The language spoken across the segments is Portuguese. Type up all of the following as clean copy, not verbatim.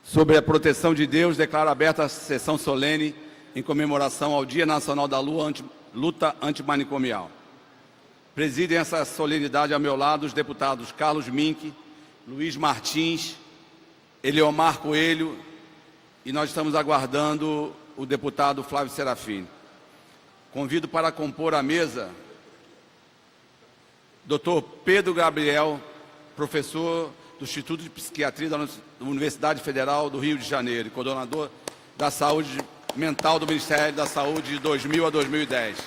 Sobre a proteção de Deus, declaro aberta a sessão solene em comemoração ao Dia Nacional da Luta Antimanicomial. Presidem essa solenidade ao meu lado os deputados Carlos Mink, Luiz Martins, Eliomar Coelho, e nós estamos aguardando o deputado Flávio Serafini. Convido para compor a mesa Dr. Pedro Gabriel, professor do Instituto de Psiquiatria da Universidade Federal do Rio de Janeiro, coordenador da Saúde Mental do Ministério da Saúde de 2000 a 2010.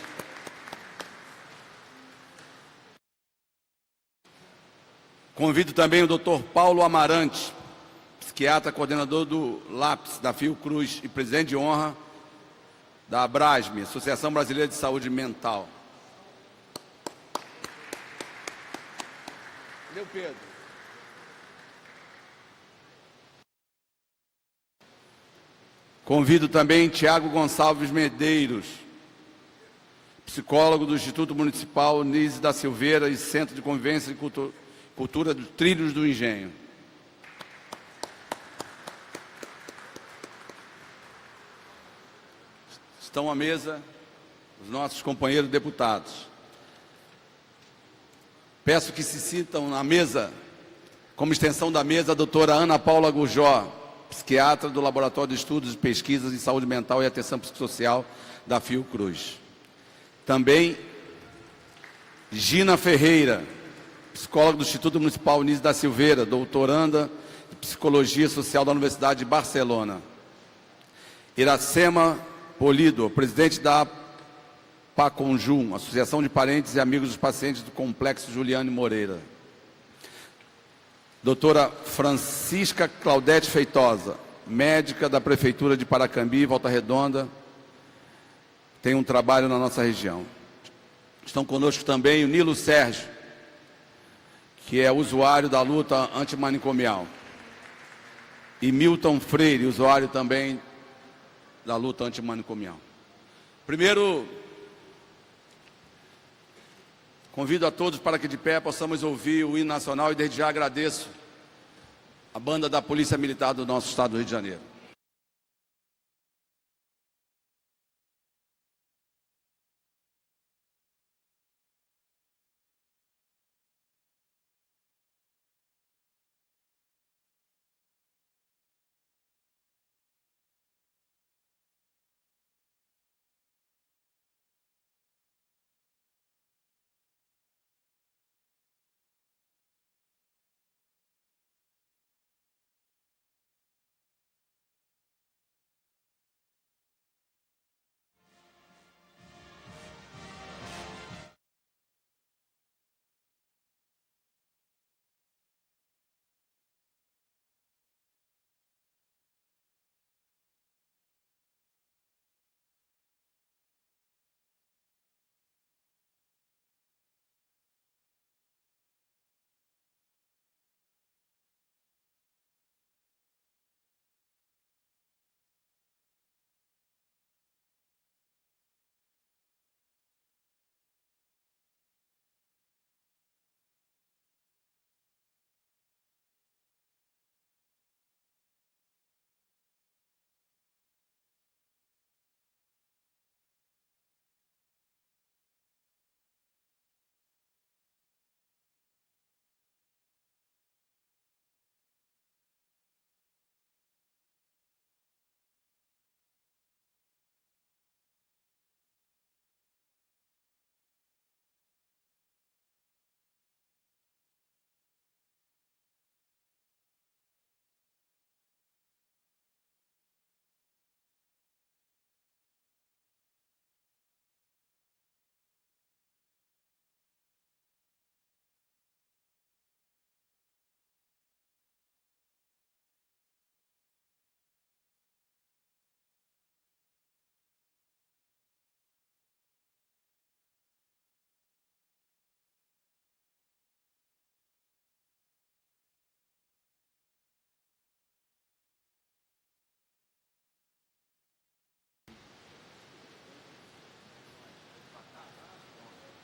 Convido também o Dr. Paulo Amarante, psiquiatra, coordenador do LAPS, da Fiocruz e presidente de honra da ABRASME, Associação Brasileira de Saúde Mental. Cadê o Pedro? Convido também Tiago Gonçalves Medeiros, psicólogo do Instituto Municipal Nise da Silveira e Centro de Convivência e Cultura dos Trilhos do Engenho. Estão à mesa os nossos companheiros deputados. Peço que se sintam na mesa, como extensão da mesa, a doutora Ana Paula Gurjó, psiquiatra do Laboratório de Estudos e Pesquisas em Saúde Mental e Atenção Psicossocial da Fiocruz. Também Gina Ferreira, psicóloga do Instituto Municipal Nise da Silveira, doutoranda de Psicologia Social da Universidade de Barcelona. Iracema Polido, presidente da PACONJUM, Associação de Parentes e Amigos dos Pacientes do Complexo Juliane Moreira. Doutora Francisca Claudete Feitosa, médica da Prefeitura de Paracambi, Volta Redonda, tem um trabalho na nossa região. Estão conosco também o Nilo Sérgio, que é usuário da luta antimanicomial, e Milton Freire, usuário também da luta antimanicomial. Primeiro, convido a todos para que de pé possamos ouvir o hino nacional e desde já agradeço a banda da Polícia Militar do nosso estado do Rio de Janeiro.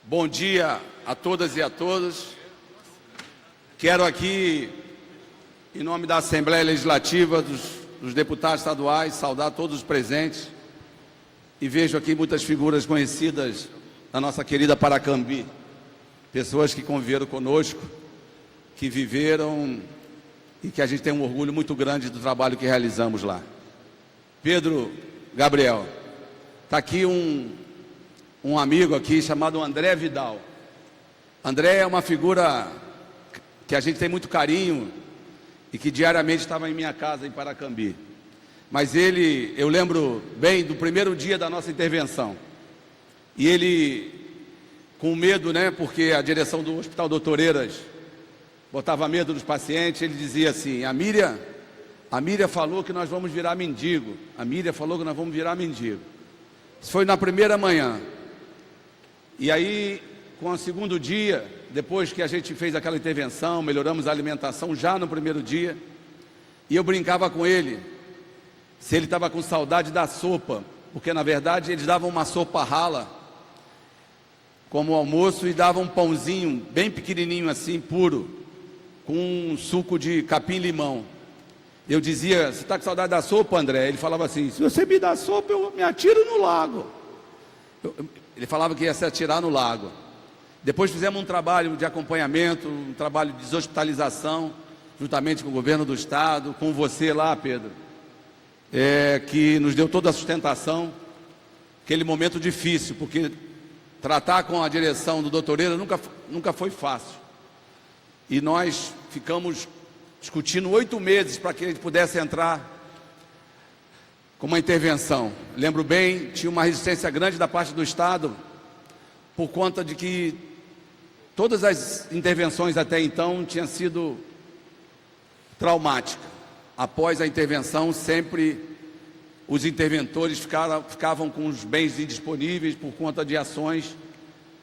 Bom dia a todas e a todos. Quero aqui, em nome da Assembleia Legislativa os deputados estaduais, saudar todos os presentes. E vejo aqui muitas figuras conhecidas da nossa querida Paracambi. Pessoas que conviveram conosco, que viveram e que a gente tem um orgulho muito grande do trabalho que realizamos lá. Pedro Gabriel, está aqui um amigo aqui chamado André Vidal. André é uma figura que a gente tem muito carinho e que diariamente estava em minha casa em Paracambi. Mas eu lembro bem do primeiro dia da nossa intervenção. E ele, com medo, né, porque a direção do Hospital Doutor Eiras botava medo dos pacientes, ele dizia assim: a Miriam falou que nós vamos virar mendigo. A Miriam falou que nós vamos virar mendigo. Isso foi na primeira manhã. E aí, com o segundo dia, depois que a gente fez aquela intervenção, melhoramos a alimentação já no primeiro dia, e eu brincava com ele, se ele estava com saudade da sopa, porque na verdade eles davam uma sopa rala como almoço e davam um pãozinho bem pequenininho assim, puro, com um suco de capim-limão. Eu dizia: você está com saudade da sopa, André? Ele falava assim: se você me dá sopa, eu me atiro no lago. Ele falava que ia se atirar no lago. Depois fizemos um trabalho de acompanhamento, um trabalho de deshospitalização, juntamente com o governo do estado, com você lá, Pedro, que nos deu toda a sustentação. Aquele momento difícil, porque tratar com a direção do Doutor Eiras nunca foi fácil. E nós ficamos discutindo 8 meses para que ele pudesse entrar com uma intervenção. Lembro bem, tinha uma resistência grande da parte do Estado, por conta de que todas as intervenções até então tinham sido traumáticas. Após a intervenção, sempre os interventores ficavam com os bens indisponíveis por conta de ações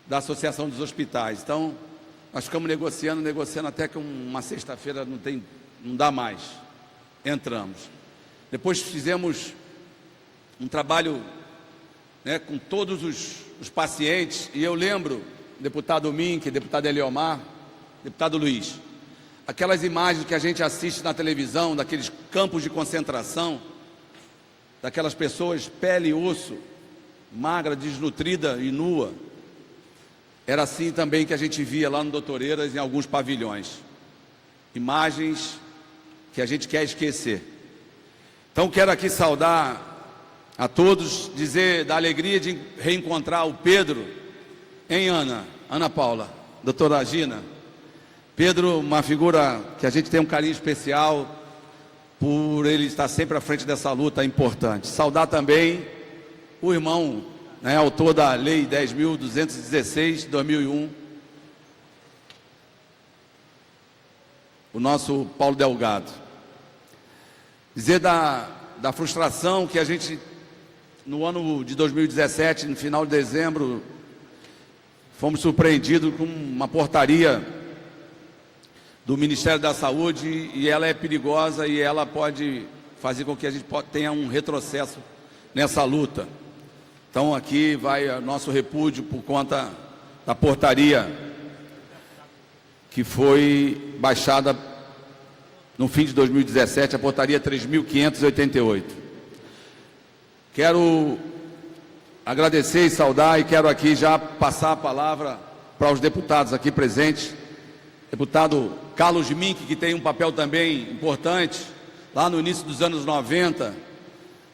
da Associação dos Hospitais. Então, nós ficamos negociando até que uma sexta-feira não dá mais. Entramos. Depois fizemos um trabalho, né, com todos os pacientes, e eu lembro, deputado Mink, deputado Eliomar, deputado Luiz, aquelas imagens que a gente assiste na televisão, daqueles campos de concentração, daquelas pessoas pele e osso, magra, desnutrida e nua. Era assim também que a gente via lá no Doutor Eiras, em alguns pavilhões. Imagens que a gente quer esquecer. Então quero aqui saudar a todos, dizer da alegria de reencontrar o Pedro em Ana Paula, doutora Gina. Pedro, uma figura que a gente tem um carinho especial por ele estar sempre à frente dessa luta importante. Saudar também o irmão, né, autor da Lei 10.216 de 2001, o nosso Paulo Delgado. Dizer da frustração que a gente, no ano de 2017, no final de dezembro, fomos surpreendidos com uma portaria do Ministério da Saúde, e ela é perigosa e ela pode fazer com que a gente tenha um retrocesso nessa luta. Então aqui vai o nosso repúdio por conta da portaria que foi baixada no fim de 2017, a portaria 3.588. Quero agradecer e saudar, e quero aqui já passar a palavra para os deputados aqui presentes. Deputado Carlos Mink, que tem um papel também importante, lá no início dos anos 90,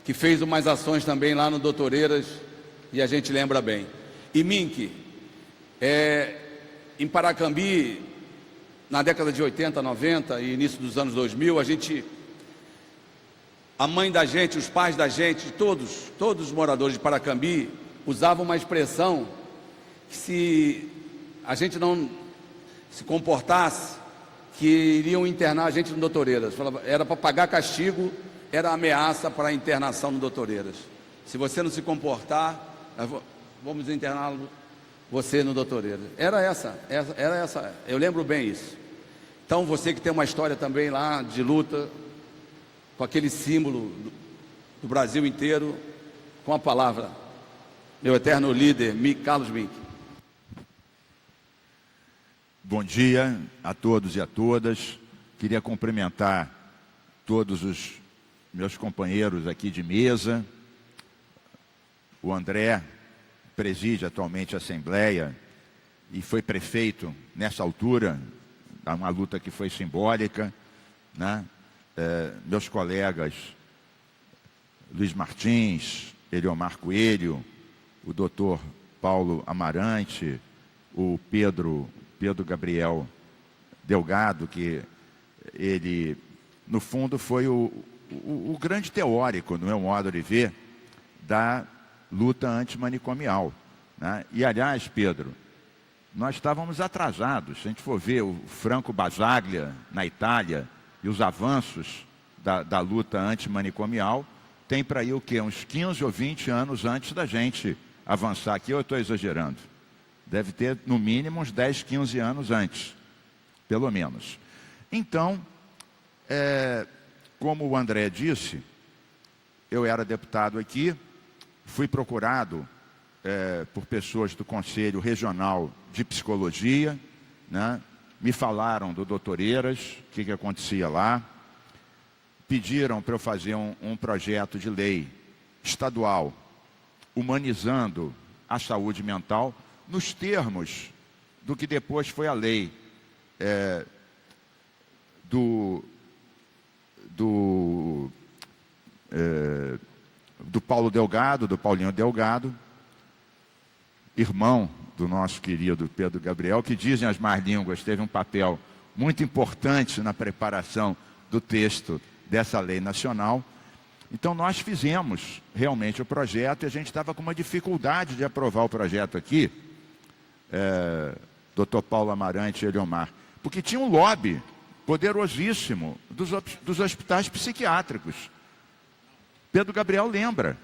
que fez umas ações também lá no Doutor Eiras, e a gente lembra bem. E Mink, em Paracambi, na década de 80, 90 e início dos anos 2000, a mãe da gente, os pais da gente, todos os moradores de Paracambi usavam uma expressão que, se a gente não se comportasse, que iriam internar a gente no Doutor Eiras. Era para pagar castigo, era ameaça para a internação no Doutor Eiras. Se você não se comportar, vamos internar você no Doutor Eiras. Era essa, eu lembro bem isso. Então você que tem uma história também lá de luta, com aquele símbolo do Brasil inteiro, com a palavra, meu eterno líder, Carlos Mink. Bom dia a todos e a todas. Queria cumprimentar todos os meus companheiros aqui de mesa, o André preside atualmente a Assembleia e foi prefeito nessa altura, uma luta que foi simbólica, né? Meus colegas Luiz Martins, Eliomar Coelho, o doutor Paulo Amarante, o Pedro Gabriel Delgado, que ele, no fundo, foi o grande teórico, no meu modo de ver, da luta antimanicomial, né? E, aliás, Pedro, nós estávamos atrasados. Se a gente for ver o Franco Basaglia na Itália e os avanços da luta antimanicomial, tem para aí o quê? Uns 15 ou 20 anos antes da gente avançar aqui, eu estou exagerando. Deve ter, no mínimo, uns 10, 15 anos antes, pelo menos. Então, como o André disse, eu era deputado aqui, fui procurado por pessoas do Conselho Regional de Psicologia, né? Me falaram do Dr. Eiras, o que acontecia lá, pediram para eu fazer um projeto de lei estadual, humanizando a saúde mental, nos termos do que depois foi a lei do Paulo Delgado, do Paulinho Delgado, irmão do nosso querido Pedro Gabriel, que, dizem as más línguas, teve um papel muito importante na preparação do texto dessa lei nacional. Então nós fizemos realmente o projeto e a gente estava com uma dificuldade de aprovar o projeto aqui, doutor Paulo Amarante e Eliomar, porque tinha um lobby poderosíssimo dos hospitais psiquiátricos. Pedro Gabriel lembra,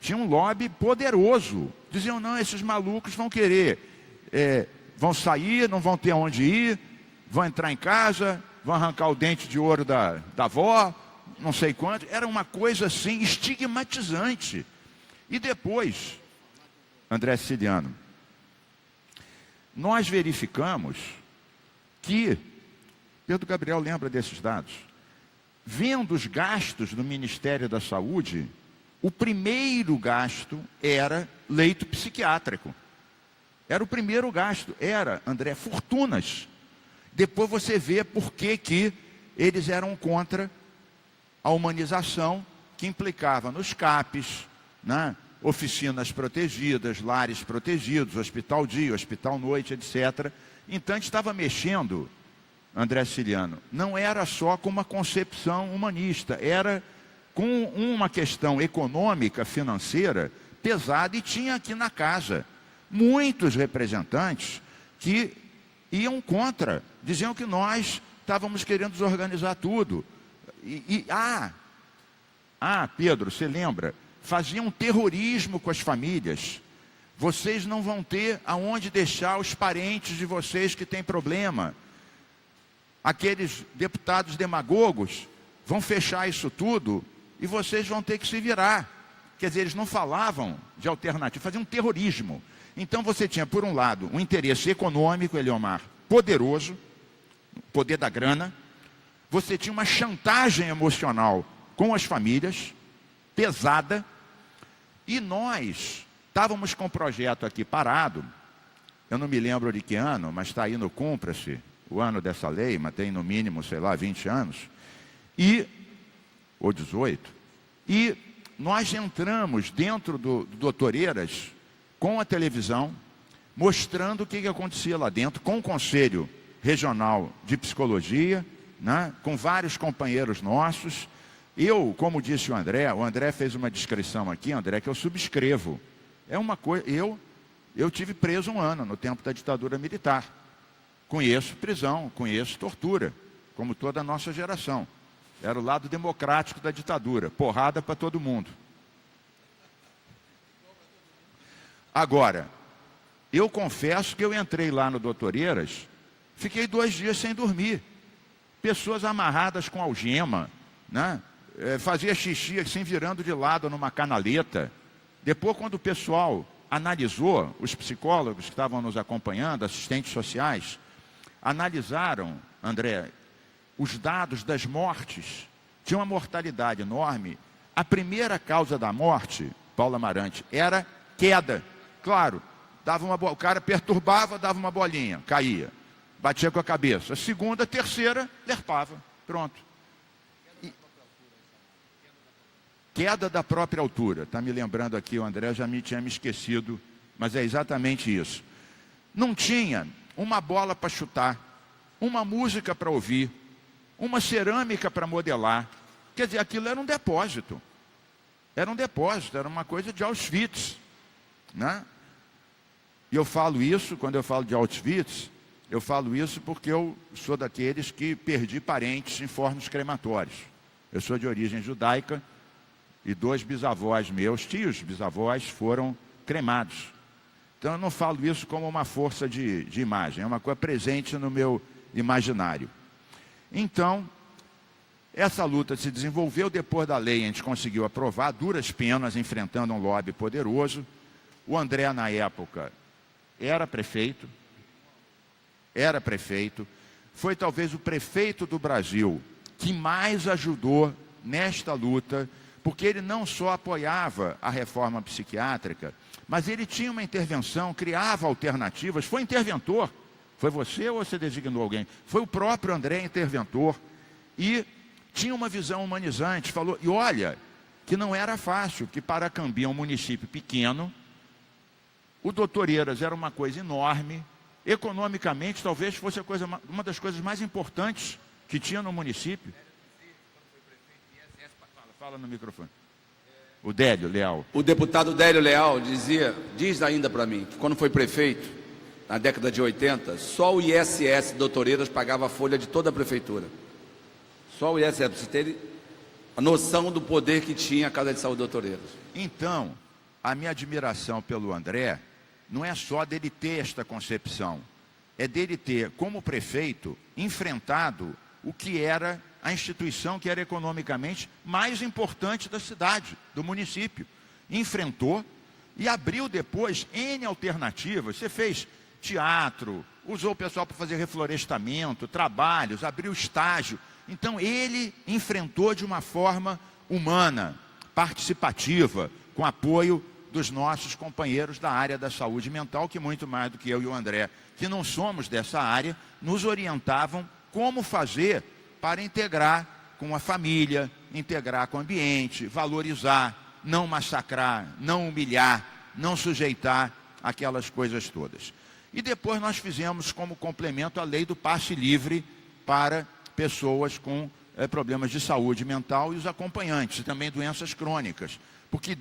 tinha um lobby poderoso. Diziam, não, esses malucos vão querer, vão sair, não vão ter onde ir, vão entrar em casa, vão arrancar o dente de ouro da avó, não sei quanto. Era uma coisa assim, estigmatizante. E depois, André Siciliano, nós verificamos que, Pedro Gabriel lembra desses dados, vendo os gastos do Ministério da Saúde, o primeiro gasto era leito psiquiátrico. Era o primeiro gasto, era, André, fortunas. Depois você vê por que eles eram contra a humanização que implicava nos CAPs, né? Oficinas protegidas, lares protegidos, hospital dia, hospital noite, etc. Então a gente estava mexendo, André Siciliano, não era só com uma concepção humanista, era com uma questão econômica, financeira, pesada, e tinha aqui na casa muitos representantes que iam contra, diziam que nós estávamos querendo desorganizar tudo. Pedro, você lembra? Faziam terrorismo com as famílias. Vocês não vão ter aonde deixar os parentes de vocês que têm problema. Aqueles deputados demagogos vão fechar isso tudo e vocês vão ter que se virar. Quer dizer, eles não falavam de alternativa, faziam terrorismo. Então você tinha, por um lado, um interesse econômico, Eliomar, poderoso, poder da grana. Você tinha uma chantagem emocional com as famílias, pesada. E nós estávamos com um projeto aqui parado, eu não me lembro de que ano, mas está aí no Cumpra-se, o ano dessa lei, mas tem no mínimo, sei lá, 20 anos, ou 18, e nós entramos dentro do Dr. Eiras com a televisão, mostrando o que acontecia lá dentro, com o Conselho Regional de Psicologia, né, com vários companheiros nossos. Eu, como disse o André fez uma descrição aqui, André, que eu subscrevo. É uma coisa, eu tive preso 1 ano no tempo da ditadura militar. Conheço prisão, conheço tortura, como toda a nossa geração. Era o lado democrático da ditadura, porrada para todo mundo. Agora, eu confesso que eu entrei lá no Dr. Eiras, fiquei 2 dias sem dormir. Pessoas amarradas com algema, né? Fazia xixi assim, virando de lado numa canaleta. Depois, quando o pessoal analisou, os psicólogos que estavam nos acompanhando, assistentes sociais, analisaram, André, os dados das mortes tinha uma mortalidade enorme. A primeira causa da morte, Paulo Amarante, era queda. Claro, o cara perturbava, dava uma bolinha, caía, batia com a cabeça. A segunda, terceira, lerpava. Pronto. Queda da própria altura. Está me lembrando aqui, o André já tinha me esquecido, mas é exatamente isso. Não tinha uma bola para chutar, uma música para ouvir, uma cerâmica para modelar. Quer dizer, aquilo era um depósito. Era um depósito, era uma coisa de Auschwitz, né? E eu falo isso, quando eu falo de Auschwitz, eu falo isso porque eu sou daqueles que perdi parentes em fornos crematórios. Eu sou de origem judaica e 2 bisavós meus, tios bisavós, foram cremados. Então eu não falo isso como uma força de imagem, é uma coisa presente no meu imaginário. Então, essa luta se desenvolveu. Depois da lei, a gente conseguiu aprovar, duras penas, enfrentando um lobby poderoso. O André, na época, era prefeito, foi talvez o prefeito do Brasil que mais ajudou nesta luta, porque ele não só apoiava a reforma psiquiátrica, mas ele tinha uma intervenção, criava alternativas, foi interventor. Foi você ou você designou alguém? Foi o próprio André interventor. E tinha uma visão humanizante, falou, e olha, que não era fácil, que Paracambi é um município pequeno, o Doutor Eiras era uma coisa enorme, economicamente talvez fosse uma das coisas mais importantes que tinha no município. Fala no microfone. O Délio Leal. O deputado Délio Leal diz ainda para mim, que quando foi prefeito, na década de 80, só o ISS Doutor Eiras pagava a folha de toda a prefeitura. Só o ISS, para você ter a noção do poder que tinha a Casa de Saúde Doutor Eiras. Então, a minha admiração pelo André não é só dele ter esta concepção, é dele ter, como prefeito, enfrentado o que era a instituição que era economicamente mais importante da cidade, do município. Enfrentou e abriu depois N alternativas. Você fez teatro, usou o pessoal para fazer reflorestamento, trabalhos, abriu estágio. Então ele enfrentou de uma forma humana, participativa, com apoio dos nossos companheiros da área da saúde mental, que muito mais do que eu e o André, que não somos dessa área, nos orientavam como fazer para integrar com a família, integrar com o ambiente, valorizar, não massacrar, não humilhar, não sujeitar aquelas coisas todas. E depois nós fizemos como complemento a lei do passe livre para pessoas com problemas de saúde mental e os acompanhantes, e também doenças crônicas. Porque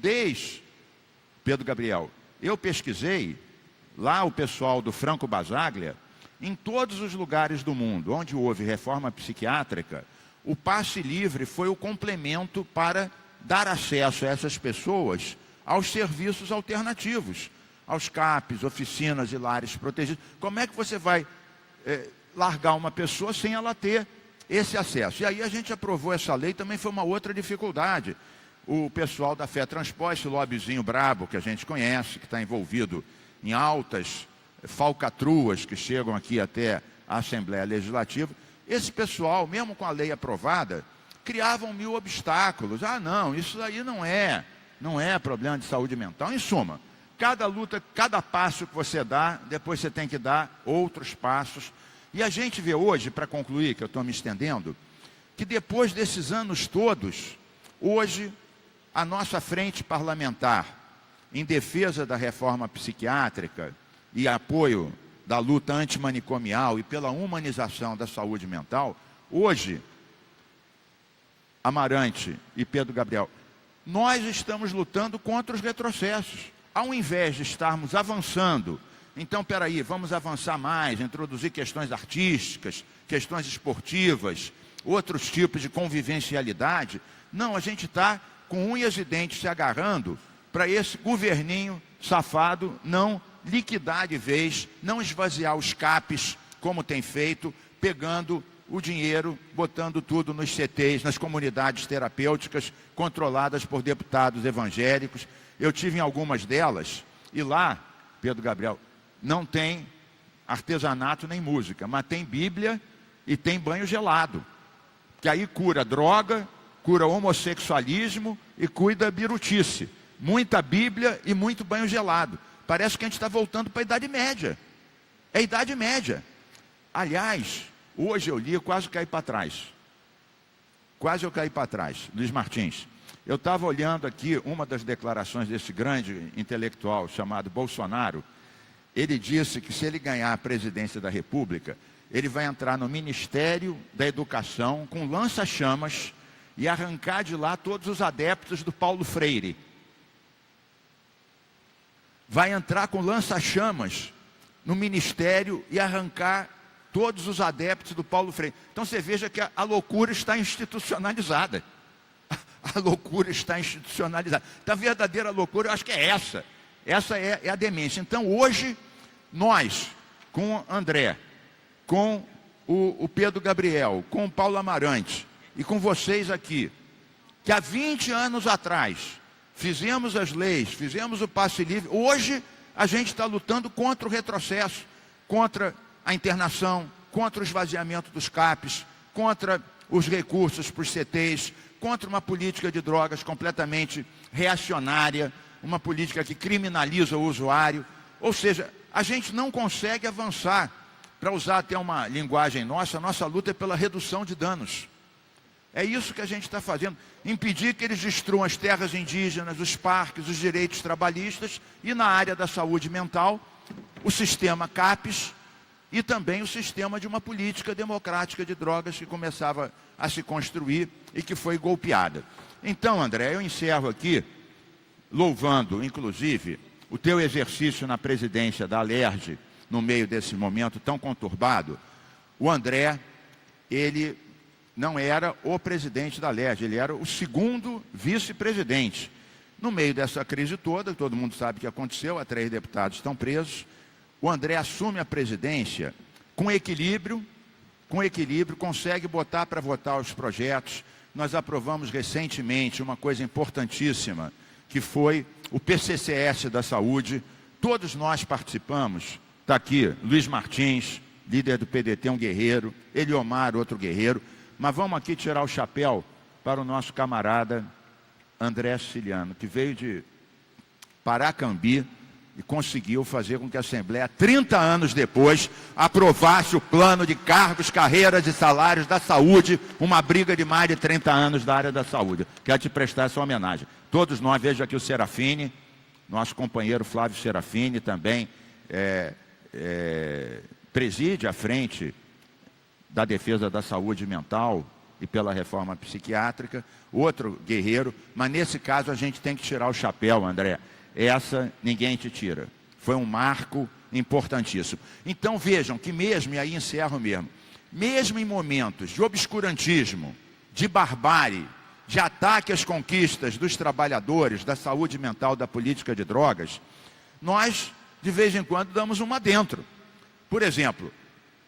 Pedro Gabriel, eu pesquisei, lá o pessoal do Franco Basaglia, em todos os lugares do mundo onde houve reforma psiquiátrica, o passe livre foi o complemento para dar acesso a essas pessoas aos serviços alternativos, aos CAPs, oficinas e lares protegidos. Como é que você vai largar uma pessoa sem ela ter esse acesso? E aí a gente aprovou essa lei, também foi uma outra dificuldade. O pessoal da Fé Transpós, esse lobbyzinho brabo que a gente conhece, que está envolvido em altas falcatruas que chegam aqui até a Assembleia Legislativa, esse pessoal, mesmo com a lei aprovada, criavam 1000 obstáculos. Ah, não, isso aí não é problema de saúde mental. Em suma, cada luta, cada passo que você dá, depois você tem que dar outros passos. E a gente vê hoje, para concluir, que eu estou me estendendo, que depois desses anos todos, hoje, a nossa frente parlamentar, em defesa da reforma psiquiátrica e apoio da luta antimanicomial e pela humanização da saúde mental, hoje, Amarante e Pedro Gabriel, nós estamos lutando contra os retrocessos. Ao invés de estarmos avançando, então, peraí, vamos avançar mais, introduzir questões artísticas, questões esportivas, outros tipos de convivencialidade. Não, a gente está com unhas e dentes se agarrando para esse governinho safado não liquidar de vez, não esvaziar os CAPs, como tem feito, pegando o dinheiro, botando tudo nos CTs, nas comunidades terapêuticas, controladas por deputados evangélicos. Eu tive em algumas delas, e lá, Pedro Gabriel, não tem artesanato nem música, mas tem Bíblia e tem banho gelado, que aí cura droga, cura homossexualismo e cuida birutice. Muita Bíblia e muito banho gelado. Parece que a gente está voltando para a Idade Média. É a Idade Média. Aliás, hoje eu li, eu quase caí para trás. Quase eu caí para trás. Luiz Martins, eu estava olhando aqui uma das declarações desse grande intelectual chamado Bolsonaro. Ele disse que se ele ganhar a presidência da República, ele vai entrar no Ministério da Educação com lança-chamas e arrancar de lá todos os adeptos do Paulo Freire. Vai entrar com lança-chamas no Ministério e arrancar todos os adeptos do Paulo Freire. Então você veja que a loucura está institucionalizada. A loucura está institucionalizada. Então a verdadeira loucura, eu acho que é essa. Essa é a demência. Então hoje, nós, com o André, com o Pedro Gabriel, com o Paulo Amarante e com vocês aqui, que há 20 anos atrás fizemos as leis, fizemos o passe livre, hoje a gente está lutando contra o retrocesso, contra a internação, contra o esvaziamento dos CAPs, contra os recursos para os CTs, contra uma política de drogas completamente reacionária, uma política que criminaliza o usuário. Ou seja, a gente não consegue avançar. Para usar até uma linguagem nossa, a nossa luta é pela redução de danos. É isso que a gente está fazendo. Impedir que eles destruam as terras indígenas, os parques, os direitos trabalhistas e na área da saúde mental, o sistema CAPES e também o sistema de uma política democrática de drogas que começava a se construir e que foi golpeada. Então, André, eu encerro aqui louvando, inclusive, o teu exercício na presidência da Alerj, no meio desse momento tão conturbado. O André, ele não era o presidente da Alerj, ele era o segundo vice-presidente. No meio dessa crise toda, todo mundo sabe o que aconteceu, 3 deputados estão presos, o André assume a presidência com equilíbrio, consegue botar para votar os projetos. Nós aprovamos recentemente uma coisa importantíssima, que foi o PCCS da saúde. Todos nós participamos. Está aqui Luiz Martins, líder do PDT, um guerreiro, Eliomar, outro guerreiro. Mas vamos aqui tirar o chapéu para o nosso camarada André Siciliano, que veio de Paracambi e conseguiu fazer com que a Assembleia, 30 anos depois, aprovasse o plano de cargos, carreiras e salários da saúde, uma briga de mais de 30 anos da área da saúde. Quero te prestar essa homenagem. Todos nós, vejo aqui o Serafini, nosso companheiro Flávio Serafini também, preside à frente da defesa da saúde mental e pela reforma psiquiátrica, outro guerreiro, mas nesse caso a gente tem que tirar o chapéu, André. Essa ninguém te tira. Foi um marco importantíssimo. Então vejam que mesmo, e aí encerro mesmo em momentos de obscurantismo, de barbárie, de ataque às conquistas dos trabalhadores, da saúde mental, da política de drogas, nós, de vez em quando, damos uma dentro. Por exemplo,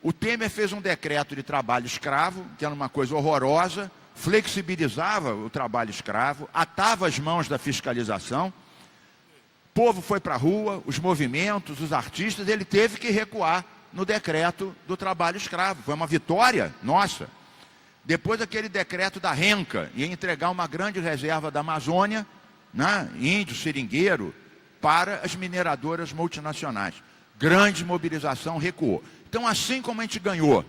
o Temer fez um decreto de trabalho escravo, que era uma coisa horrorosa, flexibilizava o trabalho escravo, atava as mãos da fiscalização. O povo foi para a rua, os movimentos, os artistas, ele teve que recuar no decreto do trabalho escravo. Foi uma vitória nossa. Depois aquele decreto da Renca, ia entregar uma grande reserva da Amazônia, né, índio, seringueiro, para as mineradoras multinacionais. Grande mobilização, recuou. Então, assim como a gente ganhou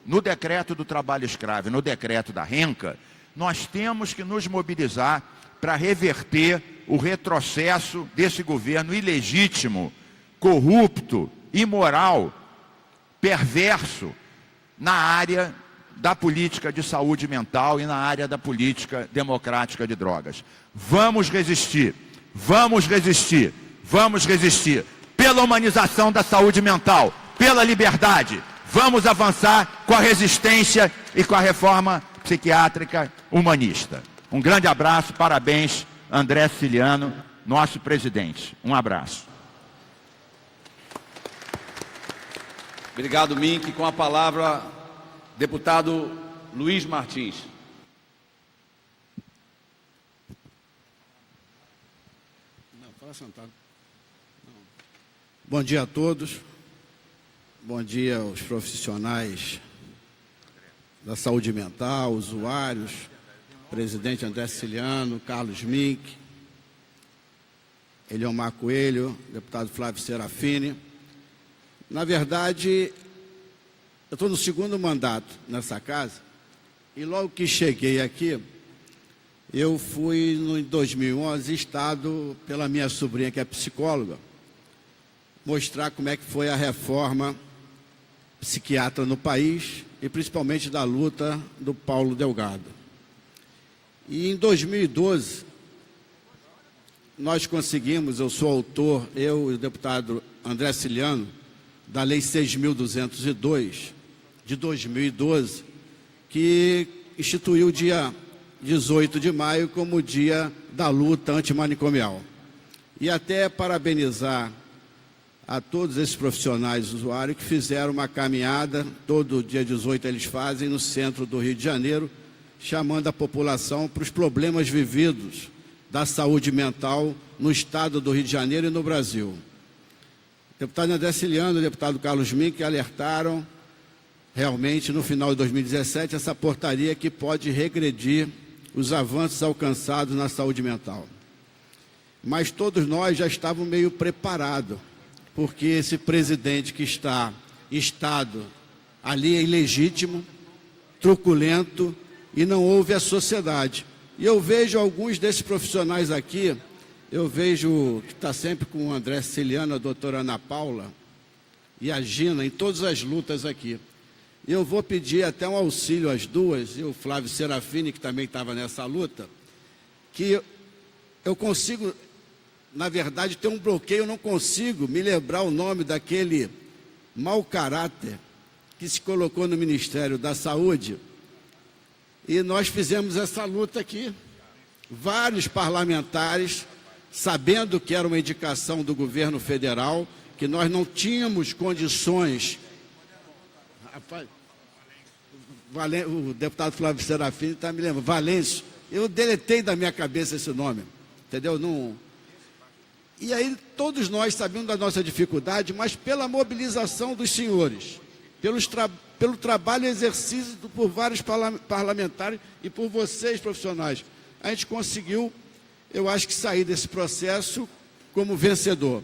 no decreto do trabalho escravo e no decreto da Renca, nós temos que nos mobilizar para reverter o retrocesso desse governo ilegítimo, corrupto, imoral, perverso, na área da política de saúde mental e na área da política democrática de drogas. Vamos resistir, vamos resistir, vamos resistir pela humanização da saúde mental, pela liberdade. Vamos avançar com a resistência e com a reforma psiquiátrica humanista. Um grande abraço, parabéns, André Siciliano, nosso presidente. Um abraço. Obrigado, Mink. Com a palavra, deputado Luiz Martins. Não, fala sentado. Bom dia a todos. Bom dia aos profissionais da saúde mental, usuários, presidente André Siciliano, Carlos Mink, Eliomar Coelho, deputado Flávio Serafini. Na verdade, eu estou no segundo mandato nessa casa e logo que cheguei aqui, eu fui, em 2011, instado pela minha sobrinha, que é psicóloga, mostrar como é que foi a reforma psiquiatra no país e principalmente da luta do Paulo Delgado. E em 2012, nós conseguimos, eu sou autor, eu e o deputado André Siciliano, da Lei 6.202, de 2012, que instituiu o dia 18 de maio como o dia da luta antimanicomial. E até parabenizar a todos esses profissionais usuários que fizeram uma caminhada, todo dia 18 eles fazem, no centro do Rio de Janeiro, chamando a população para os problemas vividos da saúde mental no estado do Rio de Janeiro e no Brasil. O deputado André Siciliano e o deputado Carlos Mink alertaram realmente no final de 2017 essa portaria que pode regredir os avanços alcançados na saúde mental. Mas todos nós já estávamos meio preparados, porque esse presidente que está instado ali é ilegítimo, truculento e não ouve a sociedade. E eu vejo alguns desses profissionais aqui, eu vejo que está sempre com o André Siciliano, a doutora Ana Paula e a Gina, em todas as lutas aqui. Eu vou pedir até um auxílio às duas, e o Flávio Serafini, que também estava nessa luta, que eu consigo, na verdade, ter um bloqueio, eu não consigo me lembrar o nome daquele mau caráter que se colocou no Ministério da Saúde. E nós fizemos essa luta aqui, vários parlamentares, sabendo que era uma indicação do governo federal, que nós não tínhamos condições. Rapaz, o deputado Flávio Serafini está me lembrando, Valêncio, eu deletei da minha cabeça esse nome, entendeu? Não. E aí todos nós sabemos da nossa dificuldade, mas pela mobilização dos senhores, pelo trabalho exercido por vários parlamentares e por vocês, profissionais, a gente conseguiu, eu acho que sair desse processo como vencedor.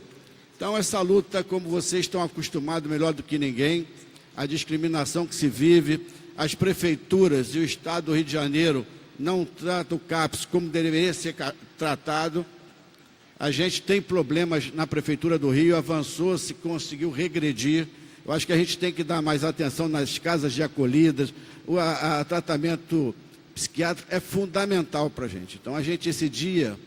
Então essa luta, como vocês estão acostumados melhor do que ninguém, a discriminação que se vive, as prefeituras e o Estado do Rio de Janeiro não tratam o CAPS como deveria ser tratado. A gente tem problemas na Prefeitura do Rio, avançou, se conseguiu regredir. Eu acho que a gente tem que dar mais atenção nas casas de acolhidas. O tratamento psiquiátrico é fundamental para a gente. Então, esse dia,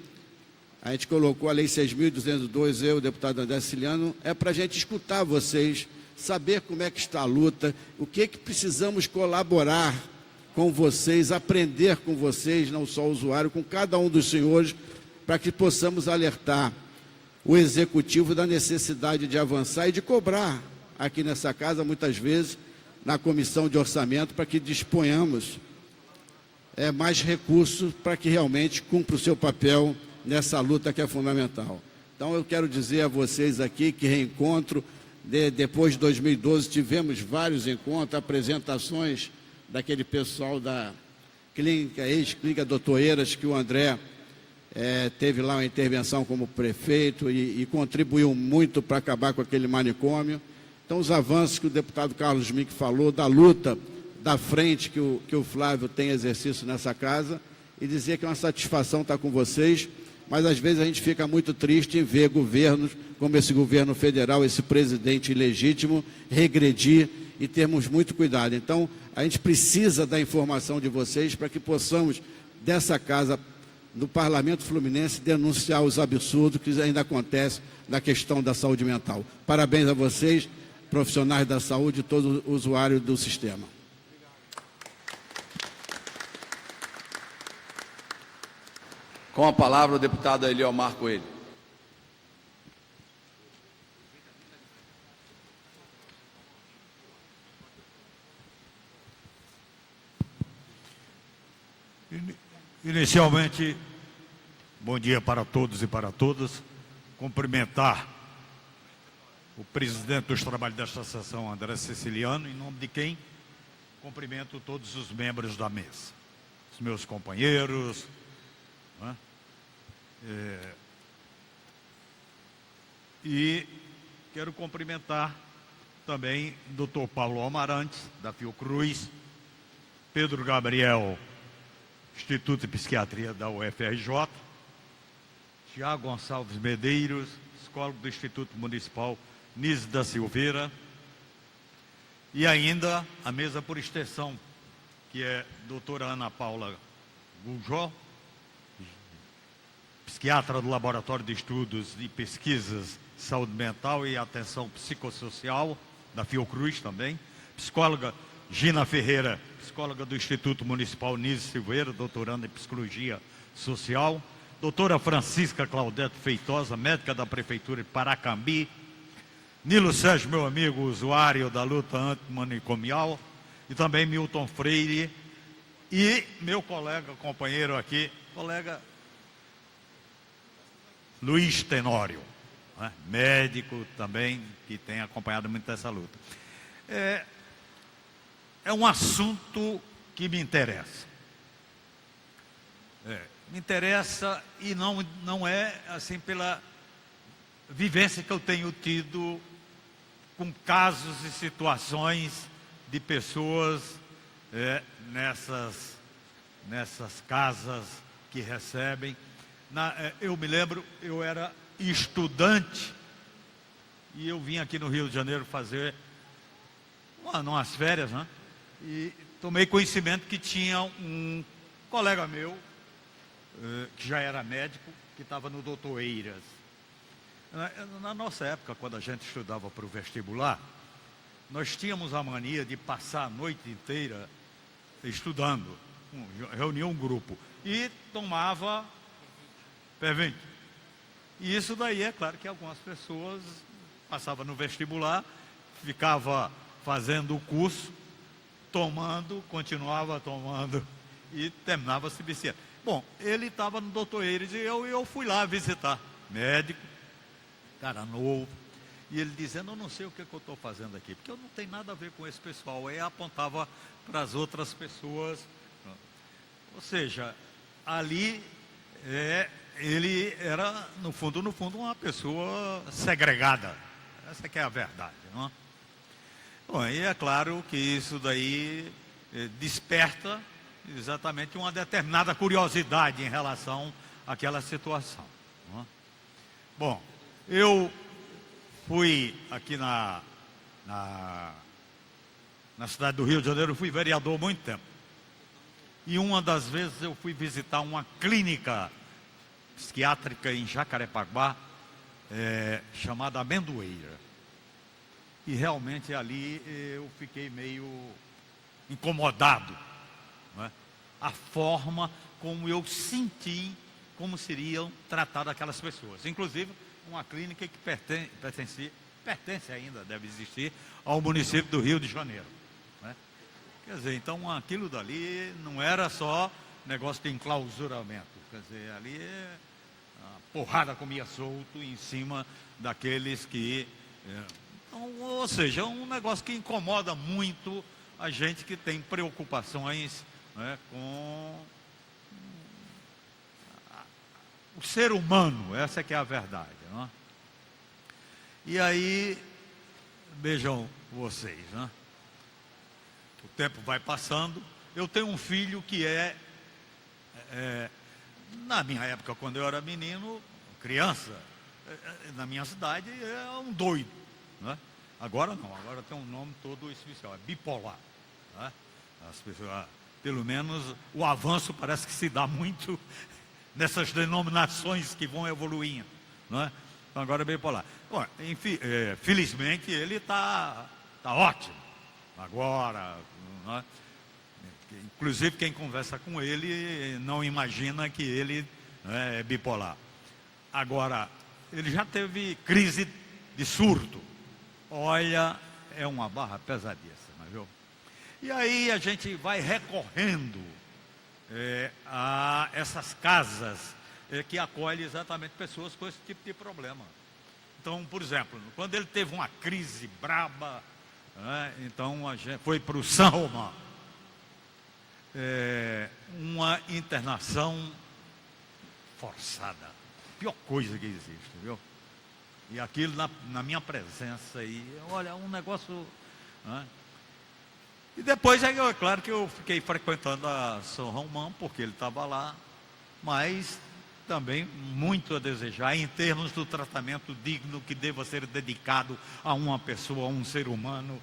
a gente colocou a Lei 6.202, eu, o deputado André Siciliano, é para a gente escutar vocês, saber como é que está a luta, o que precisamos colaborar com vocês, aprender com vocês, não só o usuário, com cada um dos senhores, para que possamos alertar o executivo da necessidade de avançar e de cobrar aqui nessa casa, muitas vezes, na comissão de orçamento, para que disponhamos mais recursos para que realmente cumpra o seu papel nessa luta que é fundamental. Então, eu quero dizer a vocês aqui que reencontro, depois de 2012, tivemos vários encontros, apresentações daquele pessoal da clínica, ex-clínica Doutor Eiras, que o André teve lá uma intervenção como prefeito e contribuiu muito para acabar com aquele manicômio. Então, os avanços que o deputado Carlos Mink falou, da luta da frente que o Flávio tem exercício nessa casa, e dizer que é uma satisfação estar com vocês, mas às vezes a gente fica muito triste em ver governos como esse governo federal, esse presidente ilegítimo, regredir e termos muito cuidado. Então, a gente precisa da informação de vocês para que possamos, dessa casa, do Parlamento Fluminense, denunciar os absurdos que ainda acontecem na questão da saúde mental. Parabéns a vocês, profissionais da saúde e todo usuário do sistema. Com a palavra o deputado Eliomar Coelho. Inicialmente, bom dia para todos e para todas. Cumprimentar o presidente dos trabalhos desta sessão, André Siciliano, em nome de quem cumprimento todos os membros da mesa. os meus companheiros, né? E quero cumprimentar também o Dr. Paulo Amarante, da Fiocruz, Pedro Gabriel, Instituto de Psiquiatria da UFRJ, Tiago Gonçalves Medeiros, psicólogo do Instituto Municipal Nise da Silveira, e ainda a mesa por extensão, que é doutora Ana Paula Gujó, psiquiatra do Laboratório de Estudos e Pesquisas de Saúde Mental e Atenção Psicossocial, da Fiocruz também, psicóloga Gina Ferreira, psicóloga do Instituto Municipal Nise Silveira, doutoranda em Psicologia Social, doutora Francisca Claudete Feitosa, médica da Prefeitura de Paracambi, Nilo Sérgio, meu amigo, usuário da luta antimanicomial, e também Milton Freire, e meu colega, companheiro aqui, colega Luiz Tenório, né? Médico também, que tem acompanhado muito essa luta. É um assunto que me interessa. Me interessa e não é assim pela vivência que eu tenho tido com casos e situações de pessoas nessas casas que recebem. Eu me lembro, eu era estudante e eu vim aqui no Rio de Janeiro fazer umas férias, né? E tomei conhecimento que tinha um colega meu, que já era médico, que estava no Doutor Eiras. Na nossa época, quando a gente estudava para o vestibular, nós tínhamos a mania de passar a noite inteira estudando, reunia um grupo e tomava P20. E isso daí, é claro que algumas pessoas passavam no vestibular, ficava fazendo o curso, continuava tomando e terminava se viciando. Bom, ele estava no Doutor Eiras e eu fui lá visitar, médico, cara novo, e ele dizendo, eu não sei o que eu estou fazendo aqui, porque eu não tenho nada a ver com esse pessoal. Aí apontava para as outras pessoas, ou seja, ali ele era, no fundo, uma pessoa segregada. Essa que é a verdade, não é? Bom, e é claro que isso daí desperta exatamente uma determinada curiosidade em relação àquela situação, não é? Bom, eu fui aqui na cidade do Rio de Janeiro, fui vereador há muito tempo. E uma das vezes eu fui visitar uma clínica psiquiátrica em Jacarepaguá, chamada Amendoeira. E realmente ali eu fiquei meio incomodado, não é? A forma como eu senti como seriam tratadas aquelas pessoas. Inclusive, uma clínica que pertence ainda, deve existir, ao município do Rio de Janeiro, né? Quer dizer, então aquilo dali não era só negócio de enclausuramento. Quer dizer, ali a porrada comia solto em cima daqueles que... ou seja, é um negócio que incomoda muito a gente que tem preocupações, né, com o ser humano. Essa que é a verdade, não é? E aí, vejam vocês, né? O tempo vai passando. Eu tenho um filho que na minha época, quando eu era menino, criança, na minha cidade, é um doido, né? Agora não, agora tem um nome todo especial, é bipolar, né? As pessoas, pelo menos o avanço parece que se dá muito nessas denominações que vão evoluindo, não é? Então agora é bipolar. Bom, enfim, felizmente ele está ótimo agora, não é? Inclusive quem conversa com ele não imagina que ele é bipolar. Agora, ele já teve crise de surto. Olha, é uma barra pesadíssima, viu? E aí a gente vai recorrendo a essas casas que acolhem exatamente pessoas com esse tipo de problema. Então, por exemplo, quando ele teve uma crise braba, então a gente foi para o São Romão. uma internação forçada. Pior coisa que existe, viu? E aquilo na minha presença aí, olha, um negócio... Né? E depois, é claro que eu fiquei frequentando a São Romão, porque ele estava lá, mas também muito a desejar em termos do tratamento digno que deva ser dedicado a uma pessoa, a um ser humano,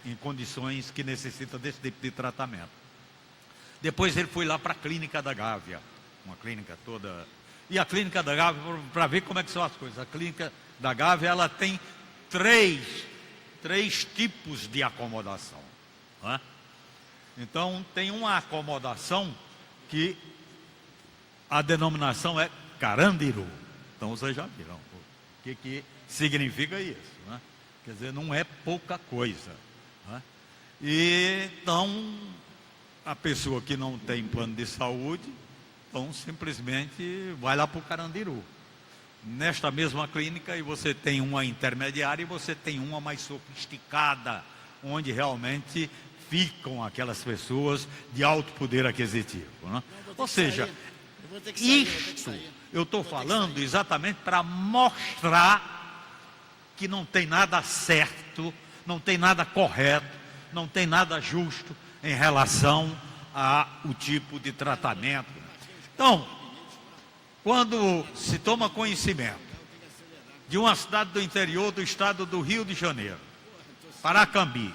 em condições que necessita desse tipo de tratamento. Depois ele foi lá para a Clínica da Gávea, uma clínica toda... E a Clínica da Gávea, para ver como é que são as coisas, a Clínica da Gávea, ela tem três tipos de acomodação. Né? Então, tem uma acomodação que a denominação é Carandiru. Então, vocês já viram o que significa isso. Né? Quer dizer, não é pouca coisa. Né? E, então, a pessoa que não tem plano de saúde, então, simplesmente vai lá para o Carandiru. Nesta mesma clínica, e você tem uma intermediária e você tem uma mais sofisticada, onde realmente ficam aquelas pessoas de alto poder aquisitivo. Né? Ou seja, isto eu estou falando exatamente para mostrar que não tem nada certo, não tem nada correto, não tem nada justo em relação ao tipo de tratamento. Então, quando se toma conhecimento de uma cidade do interior do estado do Rio de Janeiro, Paracambi,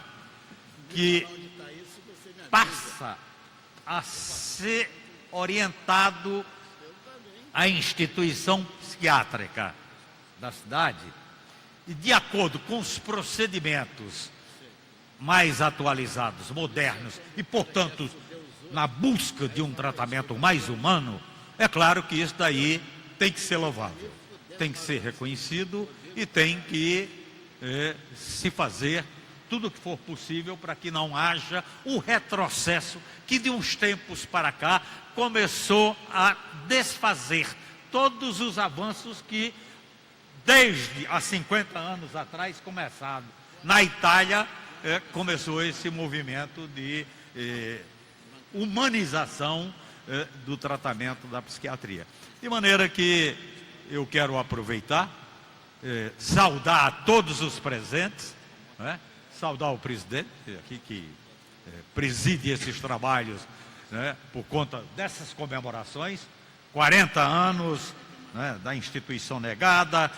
que passa a ser orientado à instituição psiquiátrica da cidade, e de acordo com os procedimentos mais atualizados, modernos, e portanto na busca de um tratamento mais humano, é claro que isso daí tem que ser louvável, tem que ser reconhecido e tem que se fazer tudo o que for possível para que não haja um retrocesso que de uns tempos para cá começou a desfazer todos os avanços que desde há 50 anos atrás começaram. Na Itália começou esse movimento de humanização do tratamento da psiquiatria. De maneira que eu quero aproveitar, saudar a todos os presentes, né? Saudar o presidente aqui que preside esses trabalhos, né? Por conta dessas comemorações, 40 anos, né, da instituição negada,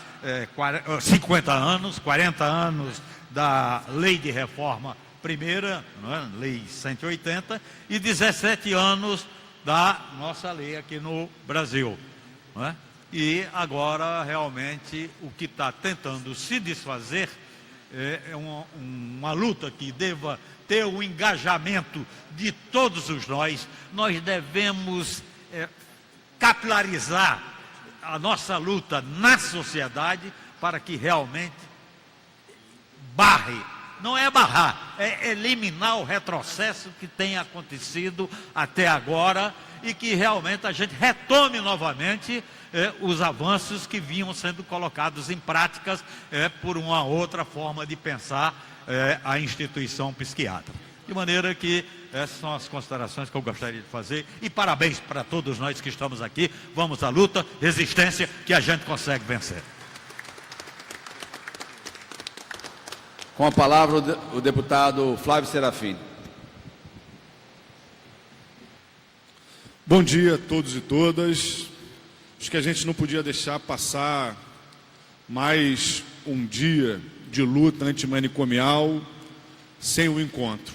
50 anos, 40 anos da lei de reforma primeira, né, lei 180, e 17 anos da nossa lei aqui no Brasil. Né? E agora, realmente, o que está tentando se desfazer é uma luta que deva ter o engajamento de todos nós. Nós devemos capilarizar a nossa luta na sociedade para que realmente barre. Não é barrar, é eliminar o retrocesso que tem acontecido até agora e que realmente a gente retome novamente os avanços que vinham sendo colocados em práticas por uma outra forma de pensar a instituição psiquiátrica. De maneira que essas são as considerações que eu gostaria de fazer e parabéns para todos nós que estamos aqui. Vamos à luta, resistência, que a gente consegue vencer. Com a palavra o deputado Flávio Serafini. Bom dia a todos e todas. Acho que a gente não podia deixar passar mais um dia de luta antimanicomial sem o encontro.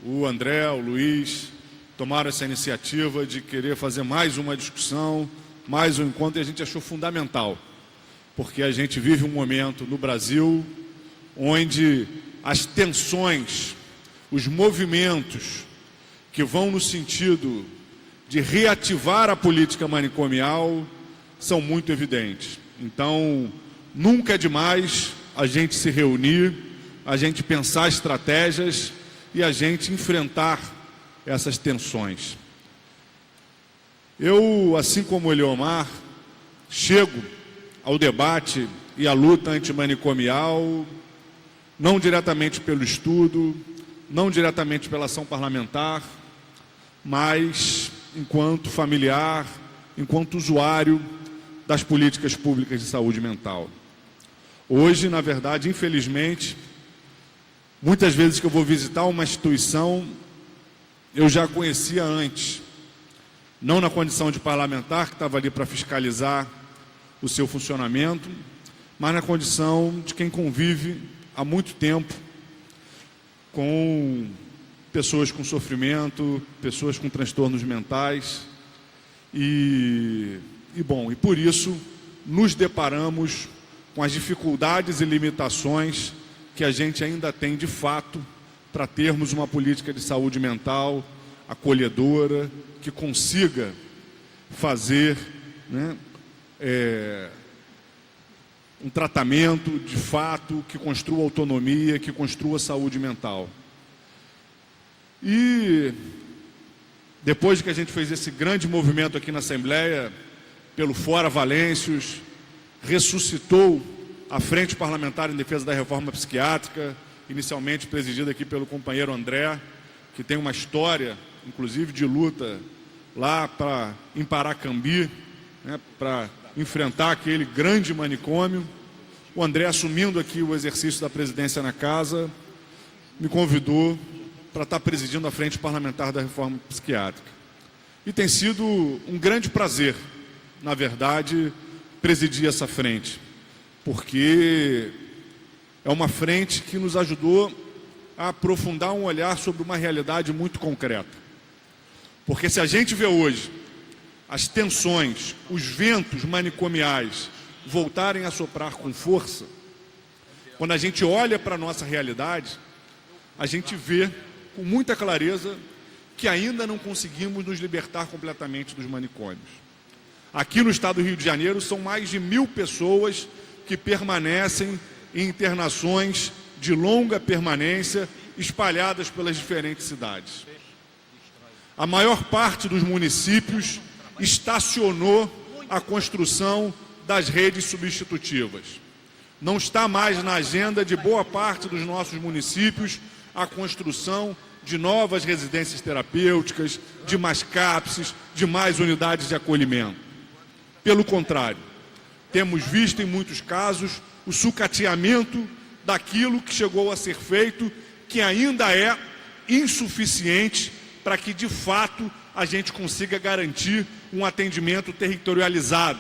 O André, o Luiz tomaram essa iniciativa de querer fazer mais uma discussão, mais um encontro, e a gente achou fundamental, porque a gente vive um momento no Brasil onde as tensões, os movimentos que vão no sentido de reativar a política manicomial são muito evidentes. Então, nunca é demais a gente se reunir, a gente pensar estratégias e a gente enfrentar essas tensões. Eu, assim como o Eliomar, chego ao debate e à luta antimanicomial não diretamente pelo estudo, não diretamente pela ação parlamentar, mas enquanto familiar, enquanto usuário das políticas públicas de saúde mental. Hoje, na verdade, infelizmente, muitas vezes que eu vou visitar uma instituição, eu já a conhecia antes, não na condição de parlamentar, que estava ali para fiscalizar o seu funcionamento, mas na condição de quem convive há muito tempo com pessoas com sofrimento, pessoas com transtornos mentais, e por isso nos deparamos com as dificuldades e limitações que a gente ainda tem de fato para termos uma política de saúde mental acolhedora, que consiga fazer, né, um tratamento de fato que construa autonomia, que construa saúde mental. E depois que a gente fez esse grande movimento aqui na Assembleia, pelo Fora Valêncios, ressuscitou a Frente Parlamentar em Defesa da Reforma Psiquiátrica, inicialmente presidida aqui pelo companheiro André, que tem uma história, inclusive, de luta lá em Paracambi, né, para enfrentar aquele grande manicômio. O André, assumindo aqui o exercício da presidência na casa, me convidou para estar presidindo a Frente Parlamentar da Reforma Psiquiátrica. E tem sido um grande prazer, na verdade, presidir essa frente, porque é uma frente que nos ajudou a aprofundar um olhar sobre uma realidade muito concreta. Porque se a gente vê hoje as tensões, os ventos manicomiais voltarem a soprar com força, quando a gente olha para a nossa realidade, a gente vê com muita clareza que ainda não conseguimos nos libertar completamente dos manicômios. Aqui no estado do Rio de Janeiro são mais de 1.000 pessoas que permanecem em internações de longa permanência espalhadas pelas diferentes cidades. A maior parte dos municípios estacionou a construção das redes substitutivas. Não está mais na agenda de boa parte dos nossos municípios a construção de novas residências terapêuticas, de mais CAPSs, de mais unidades de acolhimento. Pelo contrário, temos visto em muitos casos o sucateamento daquilo que chegou a ser feito, que ainda é insuficiente para que, de fato, a gente consiga garantir um atendimento territorializado,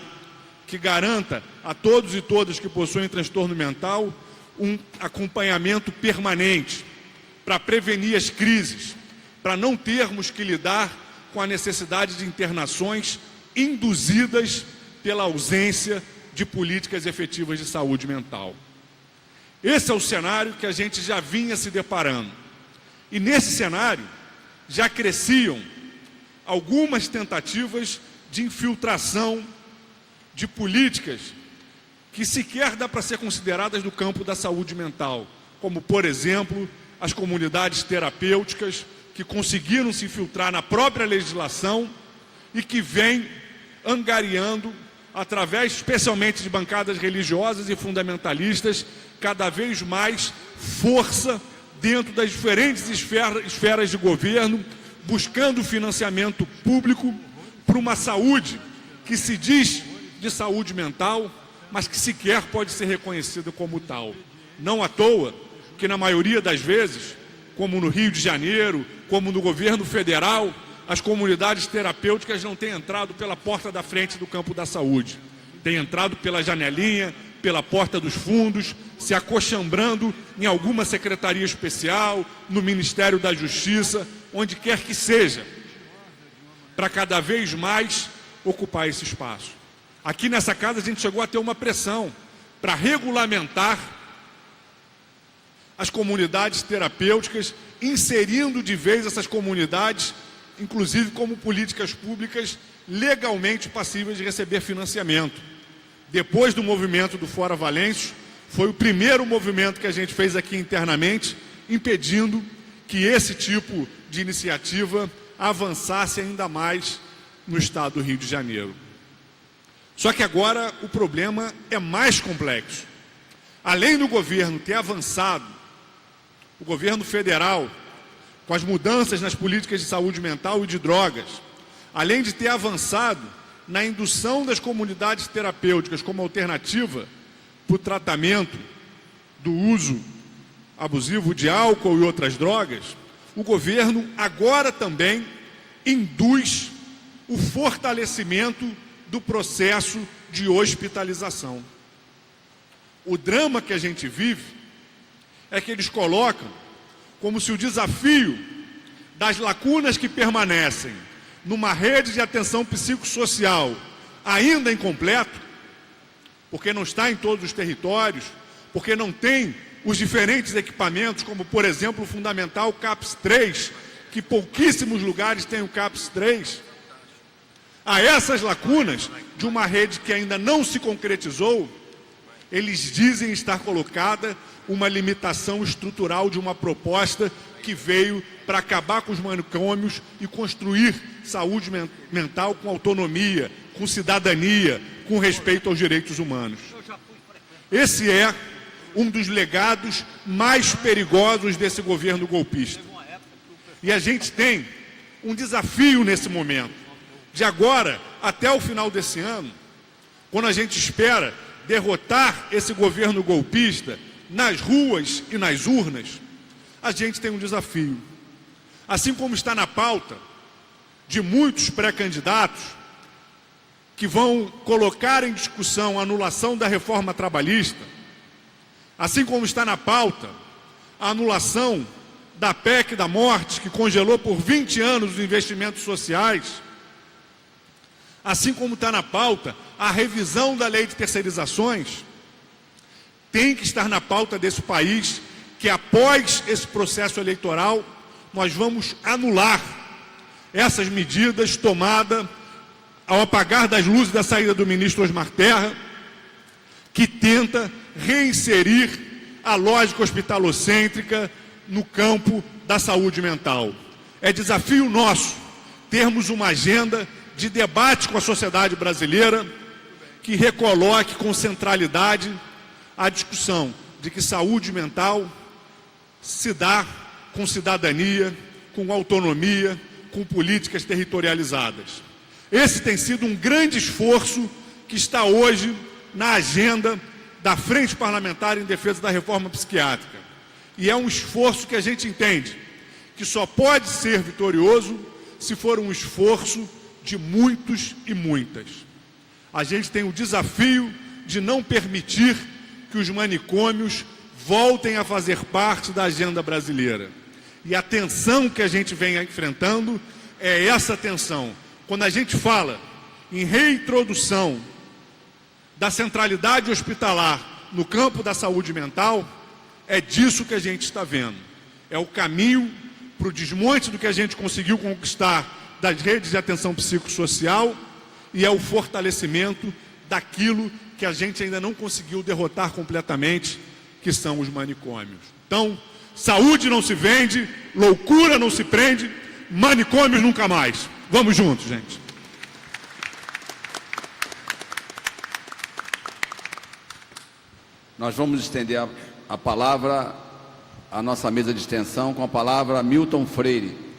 que garanta a todos e todas que possuem transtorno mental um acompanhamento permanente, para prevenir as crises, para não termos que lidar com a necessidade de internações induzidas pela ausência de políticas efetivas de saúde mental. Esse é o cenário que a gente já vinha se deparando. E nesse cenário já cresciam algumas tentativas de infiltração de políticas que sequer dá para ser consideradas do campo da saúde mental, como, por exemplo, as comunidades terapêuticas, que conseguiram se infiltrar na própria legislação e que vêm angariando, através especialmente de bancadas religiosas e fundamentalistas, cada vez mais força dentro das diferentes esferas de governo, buscando financiamento público para uma saúde que se diz de saúde mental, mas que sequer pode ser reconhecida como tal. Não à toa que, na maioria das vezes, como no Rio de Janeiro, como no governo federal, as comunidades terapêuticas não têm entrado pela porta da frente do campo da saúde. Têm entrado pela janelinha, pela porta dos fundos, se acochambrando em alguma secretaria especial, no Ministério da Justiça, onde quer que seja, para cada vez mais ocupar esse espaço. Aqui nessa casa a gente chegou a ter uma pressão para regulamentar as comunidades terapêuticas, inserindo de vez essas comunidades, inclusive como políticas públicas legalmente passíveis de receber financiamento. Depois do movimento do Fora Valêncios, foi o primeiro movimento que a gente fez aqui internamente, impedindo que esse tipo de iniciativa avançasse ainda mais no estado do Rio de Janeiro. Só que agora o problema é mais complexo. Além do governo ter avançado, o governo federal, com as mudanças nas políticas de saúde mental e de drogas, além de ter avançado na indução das comunidades terapêuticas como alternativa para o tratamento do uso abusivo de álcool e outras drogas, o governo agora também induz o fortalecimento do processo de hospitalização. O drama que a gente vive é que eles colocam como se o desafio das lacunas que permanecem numa rede de atenção psicossocial ainda incompleto, porque não está em todos os territórios, porque não tem os diferentes equipamentos, como, por exemplo, o fundamental CAPS 3, que pouquíssimos lugares têm o CAPS 3. A essas lacunas de uma rede que ainda não se concretizou, eles dizem estar colocada uma limitação estrutural de uma proposta que veio para acabar com os manicômios e construir saúde mental com autonomia, com cidadania, com respeito aos direitos humanos. Esse é um dos legados mais perigosos desse governo golpista. E a gente tem um desafio nesse momento, de agora até o final desse ano, quando a gente espera derrotar esse governo golpista nas ruas e nas urnas, a gente tem um desafio. Assim como está na pauta de muitos pré-candidatos que vão colocar em discussão a anulação da reforma trabalhista, assim como está na pauta a anulação da PEC da morte, que congelou por 20 anos os investimentos sociais, assim como está na pauta a revisão da lei de terceirizações, tem que estar na pauta desse país que após esse processo eleitoral nós vamos anular essas medidas tomadas ao apagar das luzes da saída do ministro Osmar Terra, que tenta reinserir a lógica hospitalocêntrica no campo da saúde mental. É desafio nosso termos uma agenda de debate com a sociedade brasileira que recoloque com centralidade a discussão de que saúde mental se dá com cidadania, com autonomia, com políticas territorializadas. Esse tem sido um grande esforço que está hoje na agenda da Frente Parlamentar em Defesa da Reforma Psiquiátrica. E é um esforço que a gente entende que só pode ser vitorioso se for um esforço de muitos e muitas. A gente tem o desafio de não permitir que os manicômios voltem a fazer parte da agenda brasileira. E a tensão que a gente vem enfrentando é essa tensão. Quando a gente fala em reintrodução da centralidade hospitalar no campo da saúde mental, é disso que a gente está vendo. É o caminho para o desmonte do que a gente conseguiu conquistar das redes de atenção psicossocial e é o fortalecimento daquilo que a gente ainda não conseguiu derrotar completamente, que são os manicômios. Então, saúde não se vende, loucura não se prende, manicômios nunca mais. Vamos juntos, gente. Nós vamos estender a palavra à nossa mesa de extensão com a palavra Milton Freire.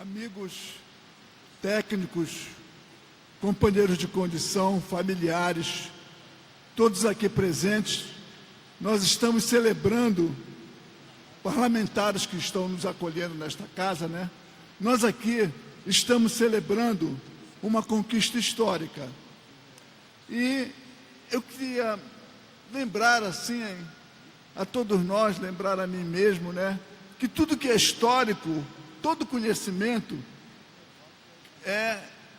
Amigos técnicos, companheiros de condição, familiares, todos aqui presentes, nós estamos celebrando, parlamentares que estão nos acolhendo nesta casa, né? Nós aqui estamos celebrando uma conquista histórica. E eu queria lembrar assim a todos nós, lembrar a mim mesmo, né? Que tudo que é histórico, todo conhecimento,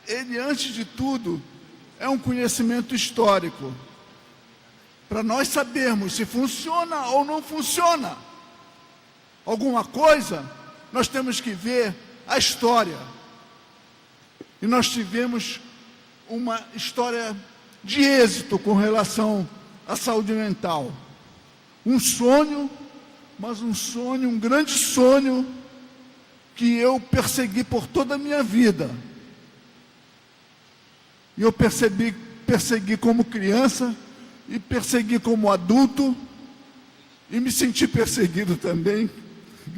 ele antes de tudo é um conhecimento histórico. Para nós sabermos se funciona ou não funciona alguma coisa, nós temos que ver a história. E nós tivemos uma história de êxito com relação à saúde mental. Um sonho, mas um sonho, um grande sonho que eu persegui por toda a minha vida. E eu persegui como criança, e persegui como adulto, e me senti perseguido também.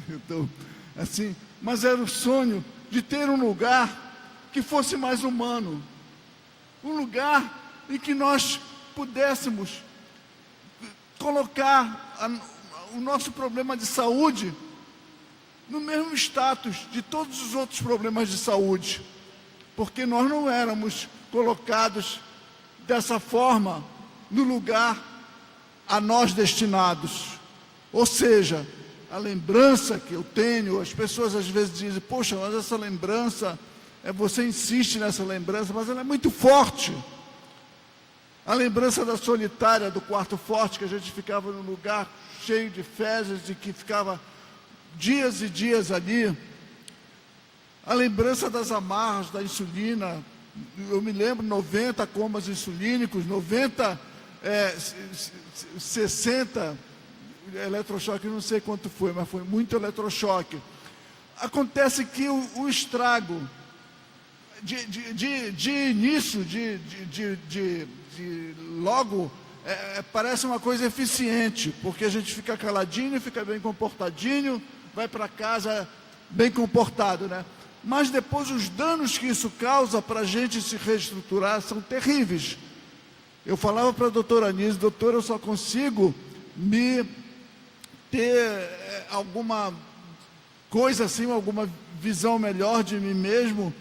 Então, assim, mas era o sonho de ter um lugar que fosse mais humano, um lugar em que nós pudéssemos colocar o nosso problema de saúde no mesmo status de todos os outros problemas de saúde, porque nós não éramos colocados dessa forma no lugar a nós destinados. Ou seja, a lembrança que eu tenho, as pessoas às vezes dizem, poxa, mas essa lembrança, você insiste nessa lembrança, mas ela é muito forte. A lembrança da solitária do quarto forte, que a gente ficava num lugar cheio de fezes e que ficava dias e dias ali. A lembrança das amarras da insulina, eu me lembro, 90 comas insulínicos, 60 eletrochoque, não sei quanto foi, mas foi muito eletrochoque. Acontece que o estrago de início, logo, parece uma coisa eficiente, porque a gente fica caladinho, fica bem comportadinho, vai para casa bem comportado, né? Mas depois os danos que isso causa para a gente se reestruturar são terríveis. Eu falava para a doutora Anísio, doutora, eu só consigo me ter alguma coisa assim, alguma visão melhor de mim mesmo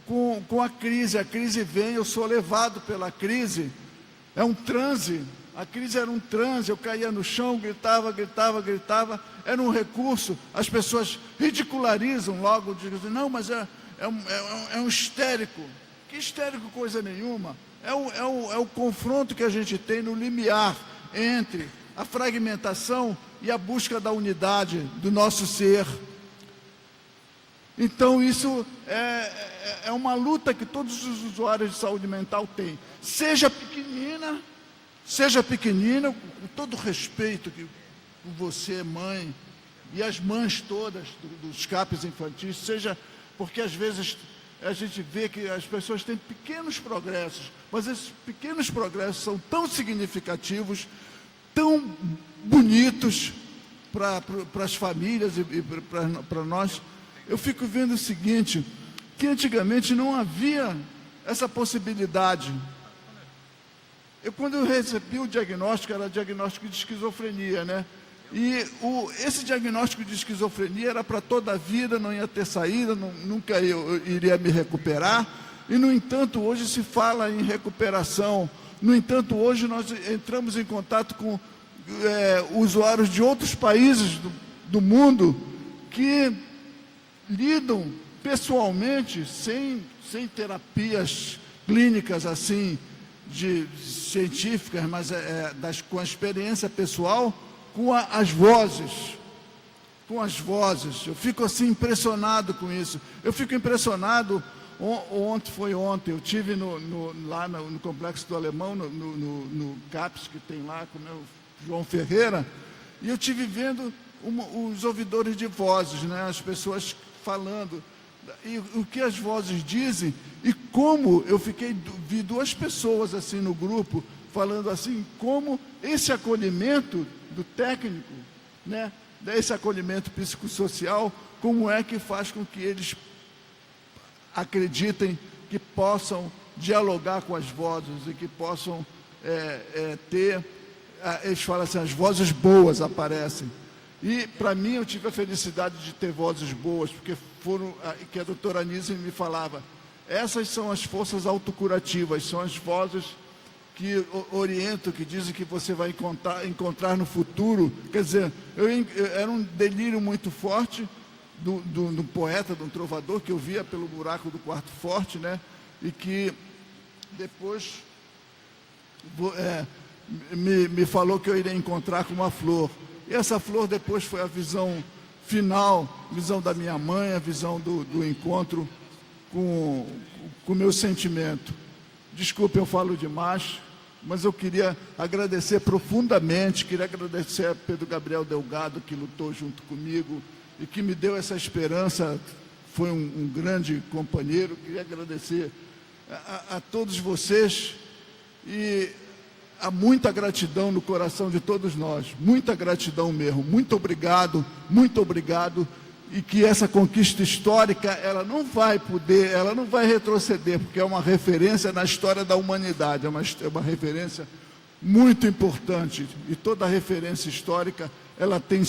com a crise. A crise vem, eu sou levado pela crise, é um transe. A crise era um transe, eu caía no chão, gritava, era um recurso. As pessoas ridicularizam logo, dizem, não, mas é um histérico. Que histérico coisa nenhuma. É o confronto que a gente tem no limiar entre a fragmentação e a busca da unidade do nosso ser. Então isso é uma luta que todos os usuários de saúde mental têm. Seja pequenina, com todo o respeito que você, mãe, e as mães todas dos CAPs infantis, seja porque às vezes a gente vê que as pessoas têm pequenos progressos, mas esses pequenos progressos são tão significativos, tão bonitos para as famílias e para nós. Eu fico vendo o seguinte, que antigamente não havia essa possibilidade. Quando eu recebi o diagnóstico, era diagnóstico de esquizofrenia, né? E esse diagnóstico de esquizofrenia era para toda a vida, não ia ter saída, nunca eu iria me recuperar. E, no entanto, hoje se fala em recuperação. No entanto, hoje nós entramos em contato com usuários de outros países do mundo que lidam pessoalmente, sem terapias clínicas assim, científicas, mas com a experiência pessoal, com as vozes. Eu fico assim impressionado com isso. Eu fico impressionado. Ontem, eu tive lá no Complexo do Alemão, no CAPS que tem lá com o meu João Ferreira, e eu tive vendo os ouvidores de vozes, né? As pessoas falando, e o que as vozes dizem, e como eu vi duas pessoas assim no grupo, falando assim, como esse acolhimento do técnico, né? Esse acolhimento psicossocial, como é que faz com que eles acreditem que possam dialogar com as vozes e que possam ter, eles falam assim, as vozes boas aparecem. E, para mim, eu tive a felicidade de ter vozes boas, porque que a doutora Anísio me falava, essas são as forças autocurativas, são as vozes que orientam, que dizem que você vai encontrar no futuro. Quer dizer, era um delírio muito forte do poeta, de um trovador, que eu via pelo buraco do quarto forte, né? E que depois me falou que eu iria encontrar com uma flor. E essa flor depois foi a visão final, visão da minha mãe, a visão do encontro com o meu sentimento. Desculpe, eu falo demais, mas eu queria agradecer profundamente, queria agradecer a Pedro Gabriel Delgado, que lutou junto comigo, e que me deu essa esperança, foi um grande companheiro. Queria agradecer a todos vocês e há muita gratidão no coração de todos nós, muita gratidão mesmo. Muito obrigado, e que essa conquista histórica, ela não vai retroceder, porque é uma referência na história da humanidade, é uma referência muito importante, e toda referência histórica, ela tem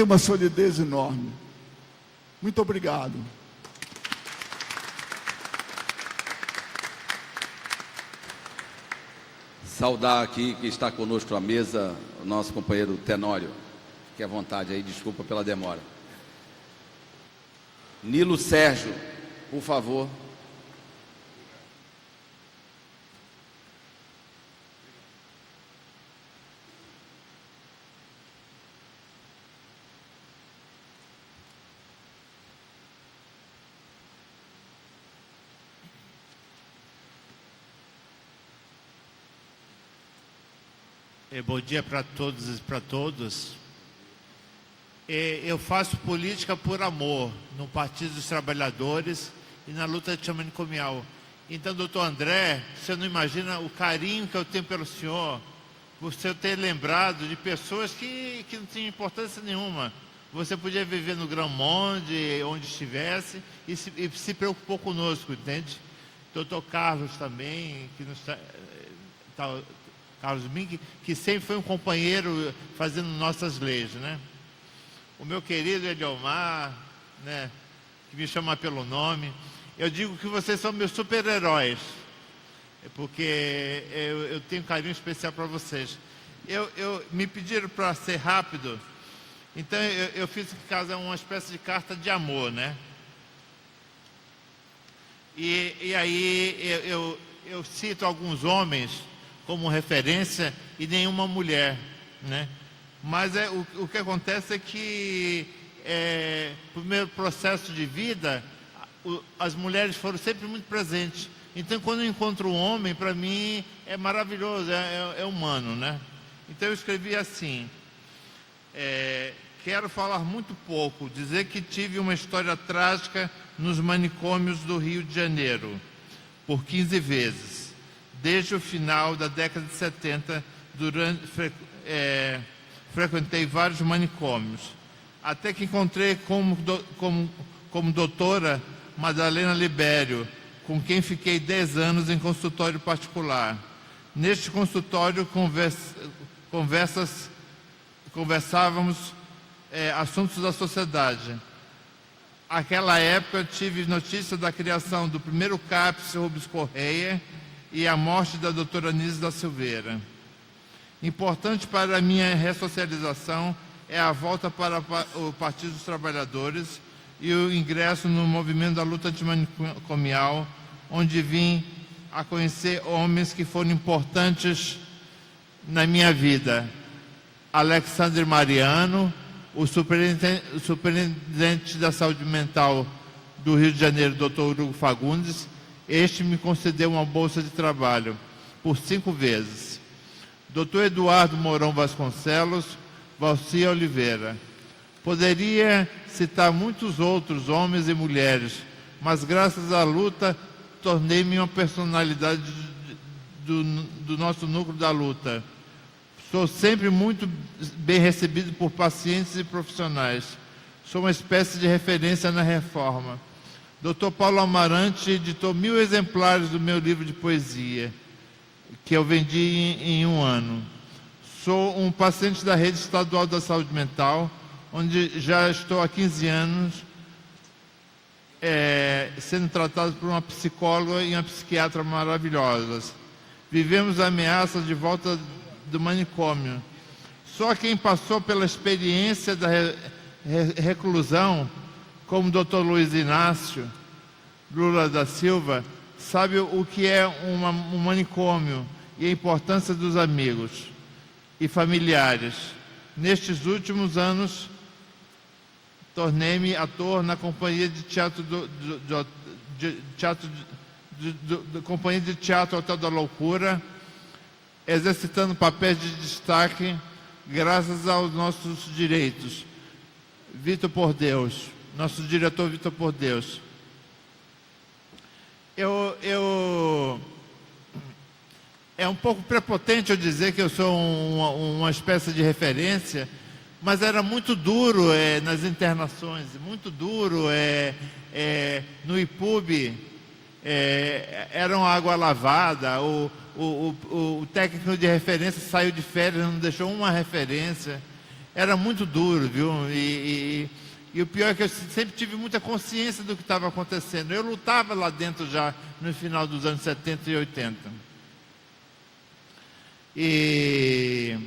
uma solidez enorme. Muito obrigado. Saudar aqui que está conosco à mesa o nosso companheiro Tenório. Fique à vontade aí, desculpa pela demora. Nilo Sérgio, por favor. Bom dia para todos e para todas. Eu faço política por amor no Partido dos Trabalhadores e na luta antimanicomial. Então, doutor André, você não imagina o carinho que eu tenho pelo senhor, por você ter lembrado de pessoas que não tinham importância nenhuma. Você podia viver no Grão-Monde, onde estivesse, e se preocupou conosco, entende? Doutor Carlos também, que nos Carlos Mink, que sempre foi um companheiro fazendo nossas leis, né? O meu querido Eliomar, né, que me chama pelo nome. Eu digo que vocês são meus super-heróis, porque eu tenho um carinho especial para vocês. Me pediram para ser rápido, então eu fiz em casa uma espécie de carta de amor, né? E aí eu cito alguns homens como referência e nenhuma mulher, né? Mas o que acontece é que no meu processo de vida as mulheres foram sempre muito presentes. Então, quando eu encontro um homem, para mim é maravilhoso, é humano, né? Então eu escrevi assim: quero falar muito pouco, dizer que tive uma história trágica nos manicômios do Rio de Janeiro por 15 vezes. Desde o final da década de 70, frequentei vários manicômios, até que encontrei como doutora Madalena Libério, com quem fiquei 10 anos em consultório particular. Neste consultório conversávamos assuntos da sociedade. Naquela época tive notícia da criação do primeiro CAPS Rubens Correia e a morte da doutora Nise da Silveira. Importante para a minha ressocialização é a volta para o Partido dos Trabalhadores e o ingresso no movimento da luta antimanicomial, onde vim a conhecer homens que foram importantes na minha vida. Alexandre Mariano, o superintendente da saúde mental do Rio de Janeiro, Dr. Hugo Fagundes. Este me concedeu uma bolsa de trabalho por 5 vezes. Dr. Eduardo Mourão Vasconcelos, Valcia Oliveira. Poderia citar muitos outros homens e mulheres, mas graças à luta tornei-me uma personalidade do nosso núcleo da luta. Sou sempre muito bem recebido por pacientes e profissionais. Sou uma espécie de referência na reforma. Dr. Paulo Amarante editou 1000 exemplares do meu livro de poesia, que eu vendi em 1 ano. Sou um paciente da Rede Estadual da Saúde Mental, onde já estou há 15 anos sendo tratado por uma psicóloga e uma psiquiatra maravilhosas. Vivemos a ameaça de volta do manicômio. Só quem passou pela experiência da reclusão, como o Dr. Luiz Inácio Lula da Silva, sabe o que é um manicômio e a importância dos amigos e familiares. Nestes últimos anos, tornei-me ator na companhia de teatro Companhia de Teatro Hotel da Loucura, exercitando papéis de destaque graças aos nossos direitos. Vitor Por Deus, nosso diretor Vitor Por Deus. É um pouco prepotente eu dizer que eu sou uma espécie de referência, mas era muito duro nas internações, muito duro no IPUB, era uma água lavada, o técnico de referência saiu de férias, não deixou uma referência, era muito duro, viu? E o pior é que eu sempre tive muita consciência do que estava acontecendo. Eu lutava lá dentro já no final dos anos 70 e 80. E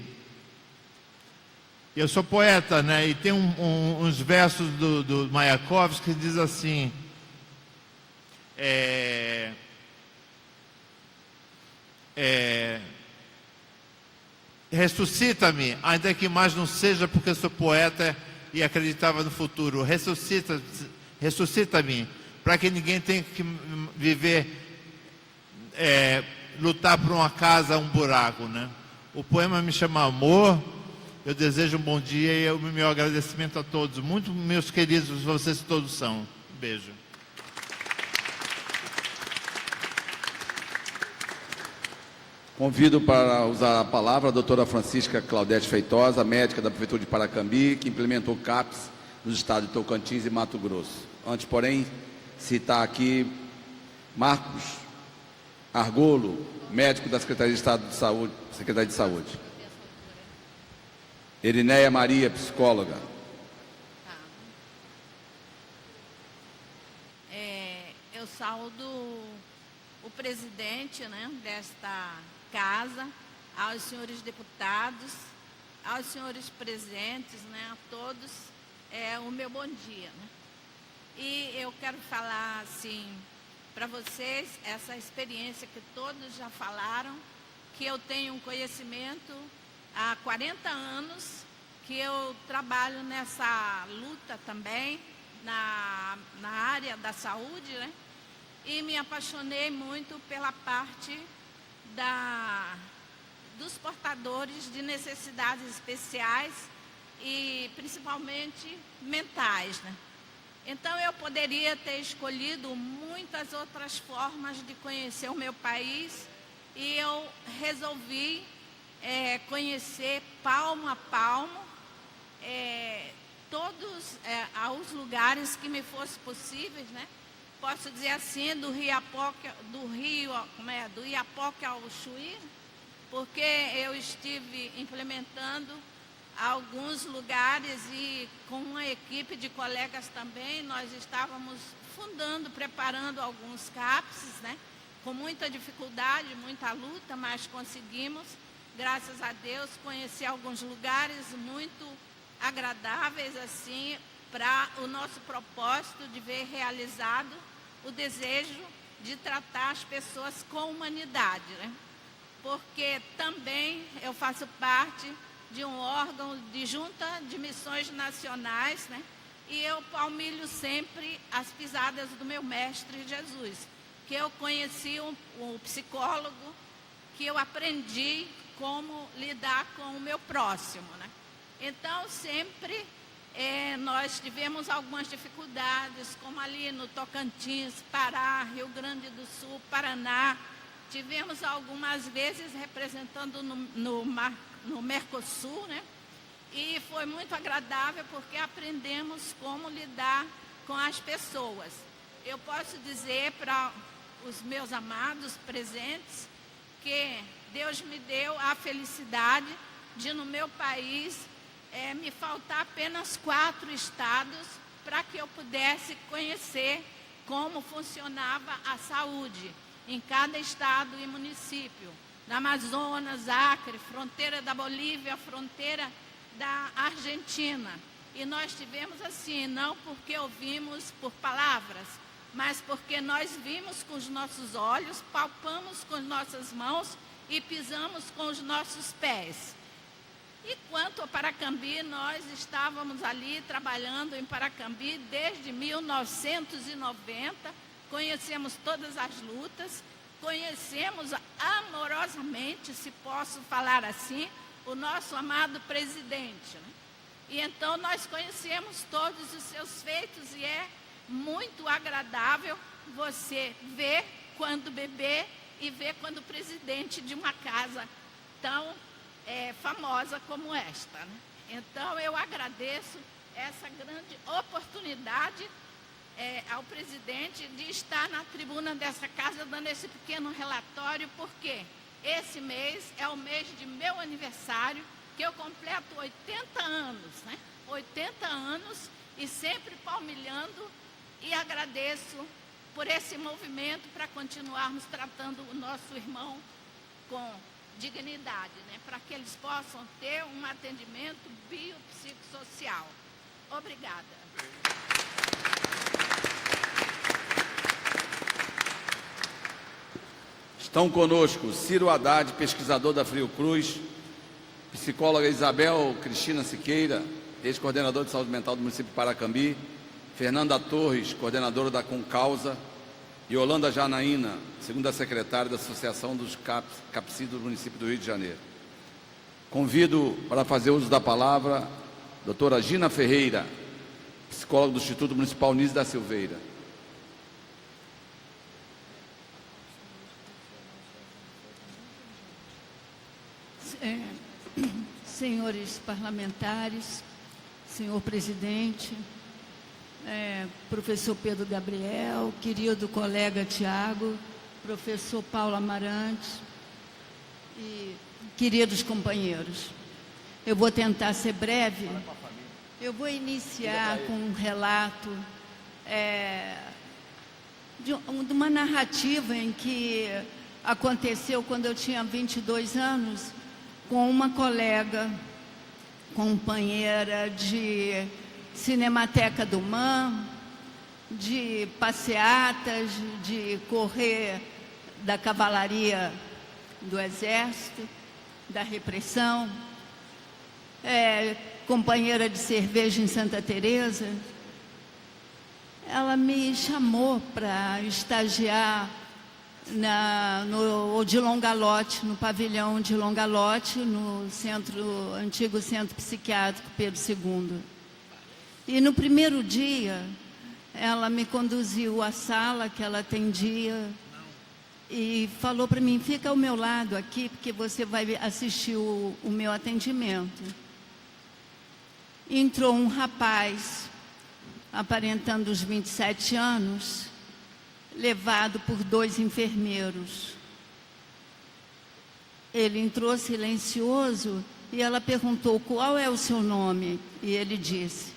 eu sou poeta, né? E tem uns versos do Mayakovsky que diz assim: ressuscita-me, ainda que mais não seja porque sou poeta e acreditava no futuro. Ressuscita-me, para que ninguém tenha que viver, lutar por uma casa, um buraco, né? O poema me chama Amor. Eu desejo um bom dia e o meu agradecimento a todos. Muito meus queridos, vocês todos são. Um beijo. Convido para usar a palavra a doutora Francisca Claudete Feitosa, médica da Prefeitura de Paracambi, que implementou CAPS nos estados de Tocantins e Mato Grosso. Antes, porém, citar aqui Marcos Argolo, médico da Secretaria de Estado de Saúde, Secretaria de Saúde. Erinéia Maria, psicóloga. Eu saúdo o presidente, né, desta casa, aos senhores deputados, aos senhores presentes, né, a todos, o meu bom dia, né? E eu quero falar assim para vocês essa experiência que todos já falaram, que eu tenho um conhecimento há 40 anos, que eu trabalho nessa luta também na área da saúde, né? E me apaixonei muito pela parte dos portadores de necessidades especiais e principalmente mentais, né? Então eu poderia ter escolhido muitas outras formas de conhecer o meu país e eu resolvi conhecer palmo a palmo todos os lugares que me fosse possíveis, né? Posso dizer assim, do Iapoque ao Chuí, porque eu estive implementando alguns lugares e com uma equipe de colegas também, nós estávamos preparando alguns CAPS, né? Com muita dificuldade, muita luta, mas conseguimos, graças a Deus, conhecer alguns lugares muito agradáveis, assim, para o nosso propósito de ver realizado o desejo de tratar as pessoas com humanidade, né? Porque também eu faço parte de um órgão de junta de missões nacionais, né? E eu palmilho sempre as pisadas do meu mestre Jesus, que eu conheci um psicólogo, que eu aprendi como lidar com o meu próximo, né? Então sempre nós tivemos algumas dificuldades, como ali no Tocantins, Pará, Rio Grande do Sul, Paraná. Tivemos algumas vezes representando no Mercosul, né? E foi muito agradável porque aprendemos como lidar com as pessoas. Eu posso dizer para os meus amados presentes que Deus me deu a felicidade de, no meu país, me faltar apenas 4 estados para que eu pudesse conhecer como funcionava a saúde em cada estado e município. Na Amazonas, Acre, fronteira da Bolívia, fronteira da Argentina. E nós tivemos assim, não porque ouvimos por palavras, mas porque nós vimos com os nossos olhos, palpamos com as nossas mãos e pisamos com os nossos pés. E quanto a Paracambi, nós estávamos ali trabalhando em Paracambi desde 1990, conhecemos todas as lutas, conhecemos amorosamente, se posso falar assim, o nosso amado presidente, né? E então nós conhecemos todos os seus feitos e é muito agradável você ver quando bebê e ver quando presidente de uma casa tão famosa como esta, né? Então eu agradeço essa grande oportunidade ao presidente de estar na tribuna dessa casa dando esse pequeno relatório, porque esse mês é o mês de meu aniversário, que eu completo 80 anos, né? 80 anos e sempre palmilhando, e agradeço por esse movimento para continuarmos tratando o nosso irmão com dignidade, né? Para que eles possam ter um atendimento biopsicossocial. Obrigada. Estão conosco Ciro Haddad, pesquisador da Fiocruz, psicóloga Isabel Cristina Siqueira, ex-coordenador de saúde mental do município de Paracambi, Fernanda Torres, coordenadora da Concausa, e Yolanda Janaína, segunda secretária da Associação dos CAPSI do município do Rio de Janeiro. Convido para fazer uso da palavra a doutora Gina Ferreira, psicóloga do Instituto Municipal Nise da Silveira. Senhores parlamentares, senhor presidente, professor Pedro Gabriel, querido colega Tiago, professor Paulo Amarante e queridos companheiros, eu vou tentar ser breve. Eu vou iniciar com um relato de uma narrativa em que aconteceu quando eu tinha 22 anos, com uma colega, companheira de Cinemateca do MAM, de passeatas, de correr da cavalaria do Exército, da repressão, companheira de cerveja em Santa Teresa. Ela me chamou para estagiar no Odilon Galotti, no pavilhão Odilon Galotti, no antigo centro psiquiátrico Pedro II. E no primeiro dia, ela me conduziu à sala que ela atendia e falou para mim: fica ao meu lado aqui, porque você vai assistir o meu atendimento. Entrou um rapaz, aparentando os 27 anos, levado por 2 enfermeiros. Ele entrou silencioso e ela perguntou: qual é o seu nome? E ele disse: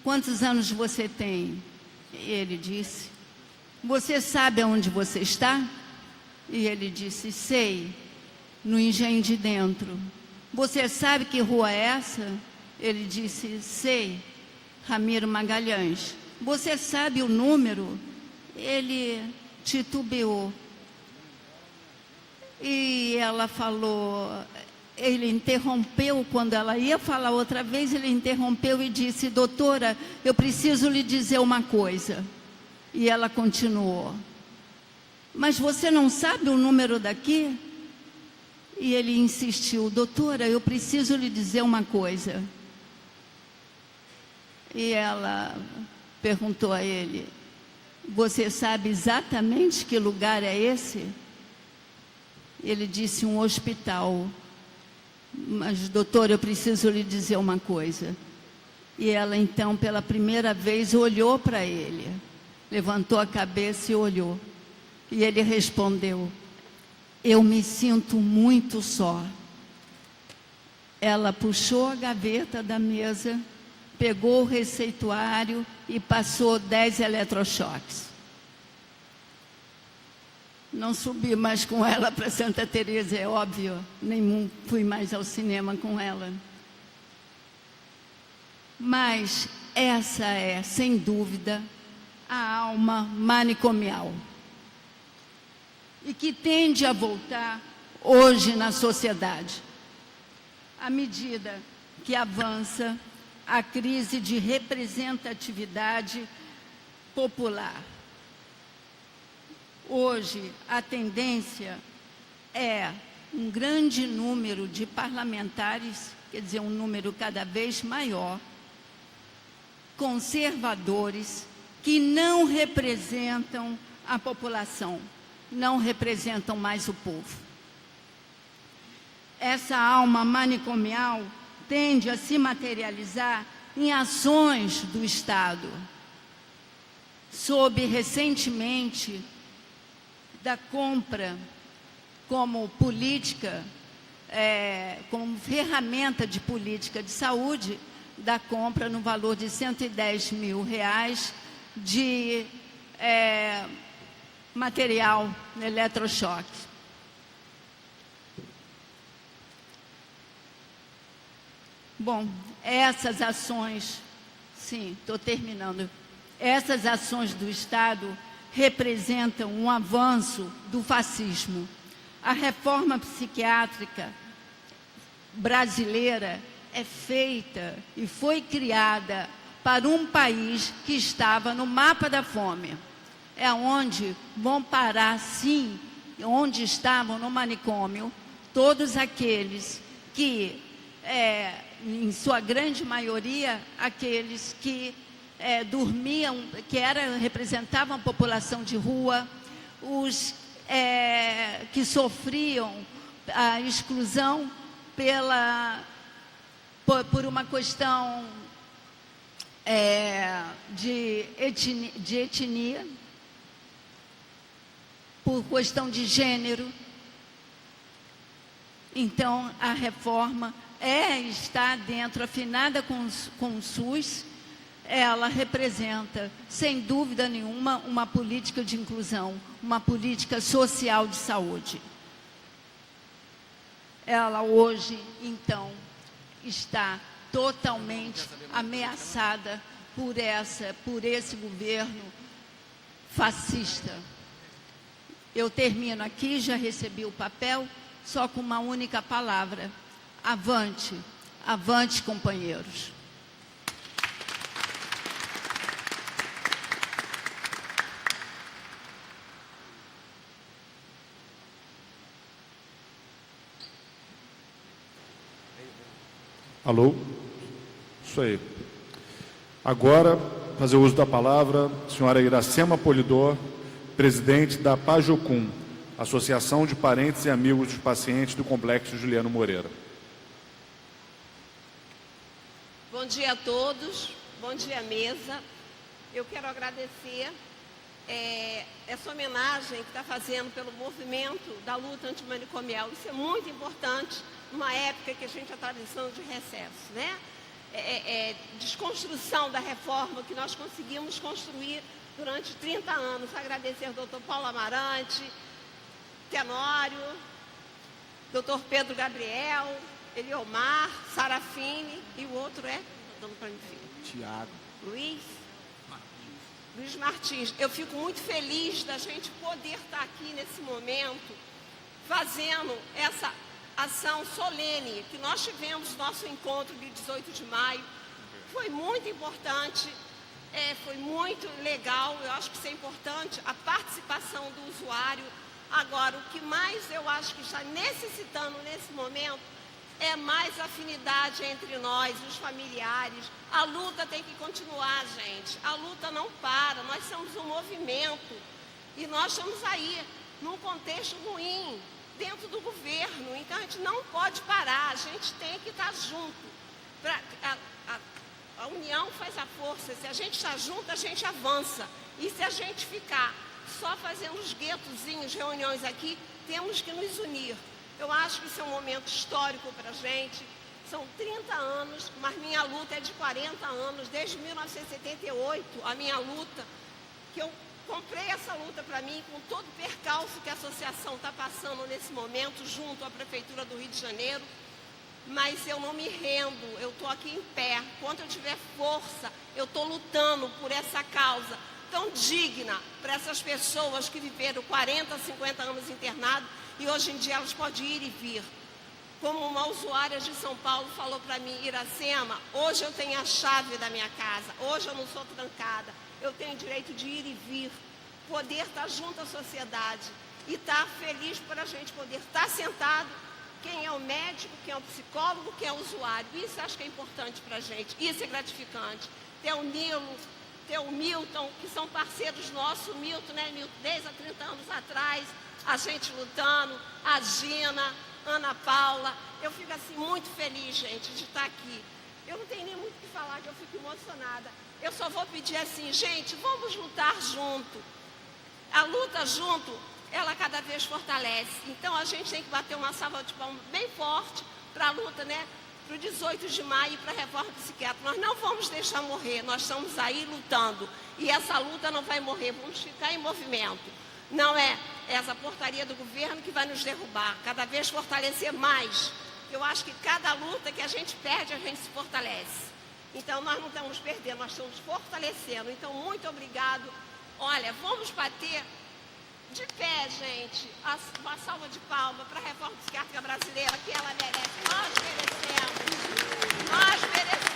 quantos anos você tem? E ele disse: você sabe aonde você está? E ele disse: sei, no Engenho de Dentro. Você sabe que rua é essa? Ele disse: sei, Ramiro Magalhães. Você sabe o número? Ele titubeou. E ela falou, ele interrompeu, quando ela ia falar outra vez, ele interrompeu e disse: doutora, eu preciso lhe dizer uma coisa. E ela continuou: mas você não sabe o número daqui? E ele insistiu: doutora, eu preciso lhe dizer uma coisa. E ela perguntou a ele: você sabe exatamente que lugar é esse? Ele disse: um hospital. Mas, doutor, eu preciso lhe dizer uma coisa. E ela, então, pela primeira vez, olhou para ele. Levantou a cabeça e olhou. E ele respondeu: eu me sinto muito só. Ela puxou a gaveta da mesa, pegou o receituário e passou 10 eletrochoques. Não subi mais com ela para Santa Teresa, é óbvio, nem fui mais ao cinema com ela. Mas essa é, sem dúvida, a alma manicomial. E que tende a voltar hoje na sociedade, à medida que avança a crise de representatividade popular. Hoje, a tendência é um grande número de parlamentares quer dizer, um número cada vez maior, conservadores que não representam a população, não representam mais o povo. Essa alma manicomial tende a se materializar em ações do Estado, sob recentemente da compra como política, como ferramenta de política de saúde, da compra no valor de R$110 mil de material eletrochoque. Bom, essas ações, sim, estou terminando, essas ações do Estado representam um avanço do fascismo. A reforma psiquiátrica brasileira é feita e foi criada para um país que estava no mapa da fome. É onde vão parar, sim, onde estavam no manicômio, todos aqueles que, em sua grande maioria, aqueles que dormiam, que representavam a população de rua, os que sofriam a exclusão por uma questão de etnia, por questão de gênero. Então, a reforma está dentro, afinada com o SUS, ela representa, sem dúvida nenhuma, uma política de inclusão, uma política social de saúde. Ela hoje, então, está totalmente ameaçada por esse governo fascista. Eu termino aqui, já recebi o papel, só com uma única palavra: avante, avante, companheiros. Alô? Isso aí. Agora, fazer uso da palavra, a senhora Iracema Polidor, presidente da PAJOCUM, Associação de Parentes e Amigos dos Pacientes do Complexo Juliano Moreira. Bom dia a todos, bom dia mesa. Eu quero agradecer essa homenagem que está fazendo pelo movimento da luta antimanicomial. Isso é muito importante numa época que a gente está atravessando de recesso, né? Desconstrução da reforma que nós conseguimos construir durante 30 anos. Agradecer ao doutor Paulo Amarante, Tenório, doutor Pedro Gabriel, Eliomar, Sarafine e o outro dando para mim, Tiago. Luiz Martins. Eu fico muito feliz da gente poder estar aqui nesse momento fazendo essa ação solene que nós tivemos nosso encontro de 18 de maio. Foi muito importante, foi muito legal. Eu acho que isso é importante, a participação do usuário. Agora, o que mais eu acho que está necessitando nesse momento é mais afinidade entre nós, os familiares. A luta tem que continuar, gente. A luta não para. Nós somos um movimento e nós estamos aí num contexto ruim dentro do governo. Então, a gente não pode parar. A gente tem que estar junto. A união faz a força. Se a gente está junto, a gente avança. E se a gente ficar só fazendo os guetozinhos, reuniões aqui, temos que nos unir. Eu acho que isso é um momento histórico para a gente. São 30 anos, mas minha luta é de 40 anos. Desde 1978, a minha luta, que eu comprei essa luta para mim, com todo o percalço que a associação está passando nesse momento, junto à Prefeitura do Rio de Janeiro. Mas eu não me rendo, eu estou aqui em pé. Quando eu tiver força, eu estou lutando por essa causa tão digna para essas pessoas que viveram 40, 50 anos internadas e hoje em dia elas podem ir e vir. Como uma usuária de São Paulo falou para mim: Iracema, hoje eu tenho a chave da minha casa, hoje eu não sou trancada, eu tenho direito de ir e vir, poder estar junto à sociedade e estar feliz por a gente poder estar sentado quem é o médico, quem é o psicólogo, quem é o usuário. Isso acho que é importante para a gente, isso é gratificante. Ter o Nilo, ter o Milton, que são parceiros nossos, o Milton, né, Milton, desde há 30 anos atrás, a gente lutando, a Gina, Ana Paula. Eu fico assim muito feliz, gente, de estar aqui. Eu não tenho nem muito o que falar, que eu fico emocionada. Eu só vou pedir assim, gente, vamos lutar junto. A luta junto, ela cada vez fortalece. Então a gente tem que bater uma salva de palmas bem forte para a luta, né? Para o 18 de maio e para a reforma psiquiátrica. Nós não vamos deixar morrer, nós estamos aí lutando. E essa luta não vai morrer, vamos ficar em movimento. Não é essa portaria do governo que vai nos derrubar, cada vez fortalecer mais. Eu acho que cada luta que a gente perde, a gente se fortalece. Então nós não estamos perdendo, nós estamos fortalecendo. Então muito obrigado. Olha, vamos bater de pé, gente, uma salva de palmas para a reforma psiquiátrica brasileira, que ela merece. Nós merecemos. Nós merecemos.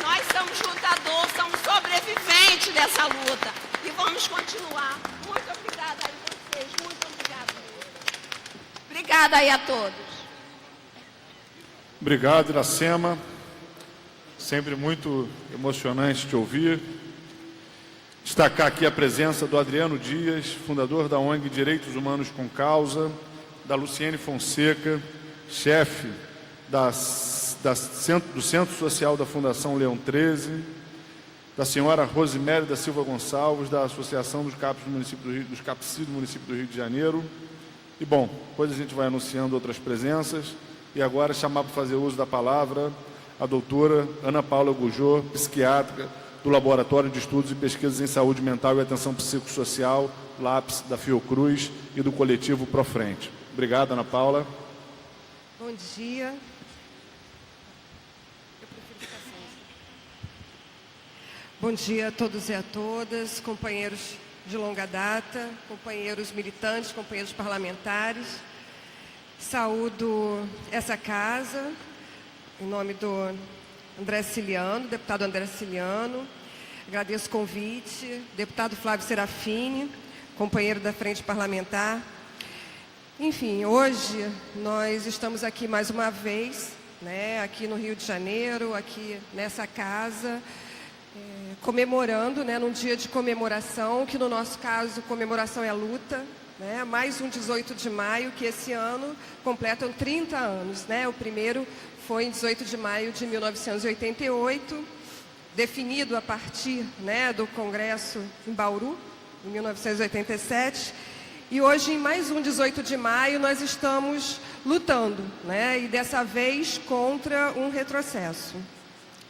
Nós somos lutadores, somos sobreviventes dessa luta. E vamos continuar. Muito obrigada aí a vocês. Muito obrigada. Obrigada aí a todos. Obrigado, Iracema. Sempre muito emocionante te ouvir. Destacar aqui a presença do Adriano Dias, fundador da ONG Direitos Humanos com Causa, da Luciene Fonseca, chefe do Centro Social da Fundação Leão 13, da senhora Rosiméria da Silva Gonçalves, da Associação dos CAPCIs do município do Rio de Janeiro. E, bom, depois a gente vai anunciando outras presenças. E agora chamar para fazer uso da palavra a doutora Ana Paula Gujô, psiquiatra, do Laboratório de Estudos e Pesquisas em Saúde Mental e Atenção Psicossocial, LAPS, da Fiocruz e do coletivo Profrente. Obrigado, Ana Paula. Bom dia. Bom dia a todos e a todas, companheiros de longa data, companheiros militantes, companheiros parlamentares. Saúdo essa casa, em nome do André Ciliano, deputado André Ciliano. Agradeço o convite, deputado Flávio Serafini, companheiro da Frente Parlamentar. Enfim, hoje nós estamos aqui mais uma vez, né, aqui no Rio de Janeiro, aqui nessa casa, comemorando, né, num dia de comemoração, que no nosso caso, comemoração é luta, né, mais um 18 de maio, que esse ano completam 30 anos, né, o primeiro foi em 18 de maio de 1988, definido a partir, né, do Congresso em Bauru, em 1987. E hoje, em mais um 18 de maio, nós estamos lutando, né, e dessa vez contra um retrocesso.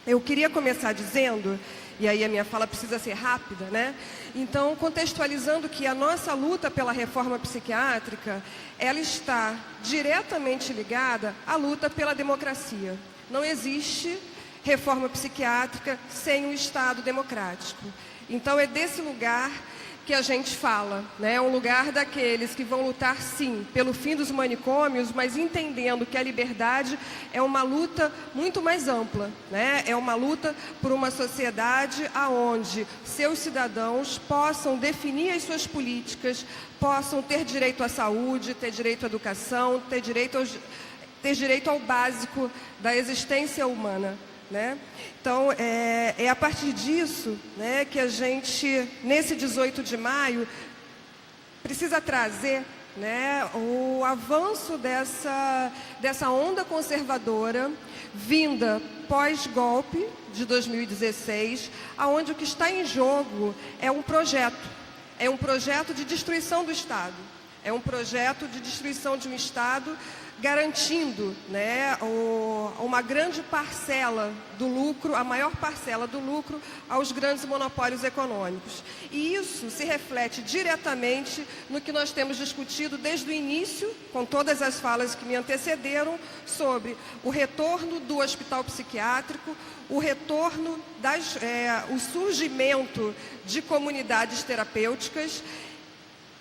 Eu queria começar dizendo, e aí a minha fala precisa ser rápida, né? Então, contextualizando que a nossa luta pela reforma psiquiátrica, ela está diretamente ligada à luta pela democracia. Não existe reforma psiquiátrica sem um Estado democrático. Então, é desse lugar que a gente fala, né? Um lugar daqueles que vão lutar, sim, pelo fim dos manicômios, mas entendendo que a liberdade é uma luta muito mais ampla, né? É uma luta por uma sociedade onde seus cidadãos possam definir as suas políticas, possam ter direito à saúde, ter direito à educação, ter direito ao básico da existência humana, né? Então, é a partir disso, né, que a gente, nesse 18 de maio, precisa trazer, né, o avanço dessa onda conservadora vinda pós-golpe de 2016, onde o que está em jogo é um projeto de destruição do Estado, é um projeto de destruição de um Estado garantindo, né, uma grande parcela do lucro, a maior parcela do lucro aos grandes monopólios econômicos. E isso se reflete diretamente no que nós temos discutido desde o início, com todas as falas que me antecederam, sobre o retorno do hospital psiquiátrico, o retorno, o surgimento de comunidades terapêuticas,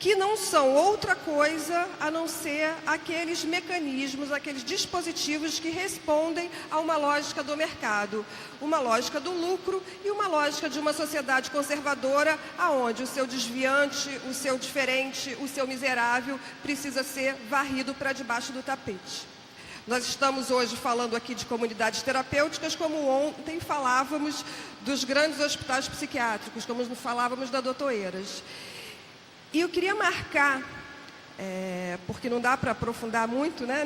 que não são outra coisa a não ser aqueles mecanismos, aqueles dispositivos que respondem a uma lógica do mercado, uma lógica do lucro e uma lógica de uma sociedade conservadora, aonde o seu desviante, o seu diferente, o seu miserável precisa ser varrido para debaixo do tapete. Nós estamos hoje falando aqui de comunidades terapêuticas, como ontem falávamos dos grandes hospitais psiquiátricos, como falávamos da Dr. Eiras. E eu queria marcar, porque não dá para aprofundar muito, né,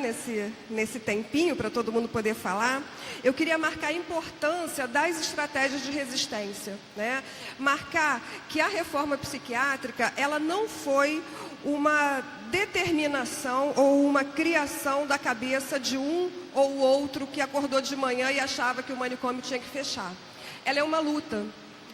nesse tempinho, para todo mundo poder falar, eu queria marcar a importância das estratégias de resistência, né? Marcar que a reforma psiquiátrica, ela não foi uma determinação ou uma criação da cabeça de um ou outro que acordou de manhã e achava que o manicômio tinha que fechar. Ela é uma luta.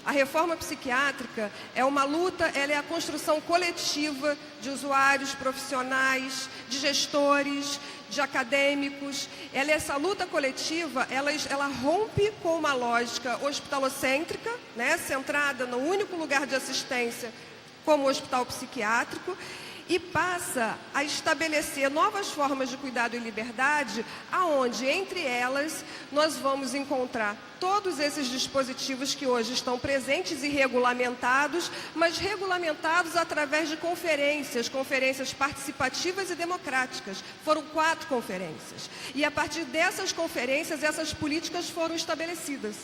A reforma psiquiátrica é uma luta, ela é a construção coletiva de usuários, profissionais, de gestores, de acadêmicos. Ela é essa luta coletiva, ela rompe com uma lógica hospitalocêntrica, né, centrada no único lugar de assistência como o hospital psiquiátrico, e passa a estabelecer novas formas de cuidado e liberdade, aonde, entre elas, nós vamos encontrar todos esses dispositivos que hoje estão presentes e regulamentados, mas regulamentados através de conferências participativas e democráticas. Foram 4 conferências. E a partir dessas conferências, essas políticas foram estabelecidas.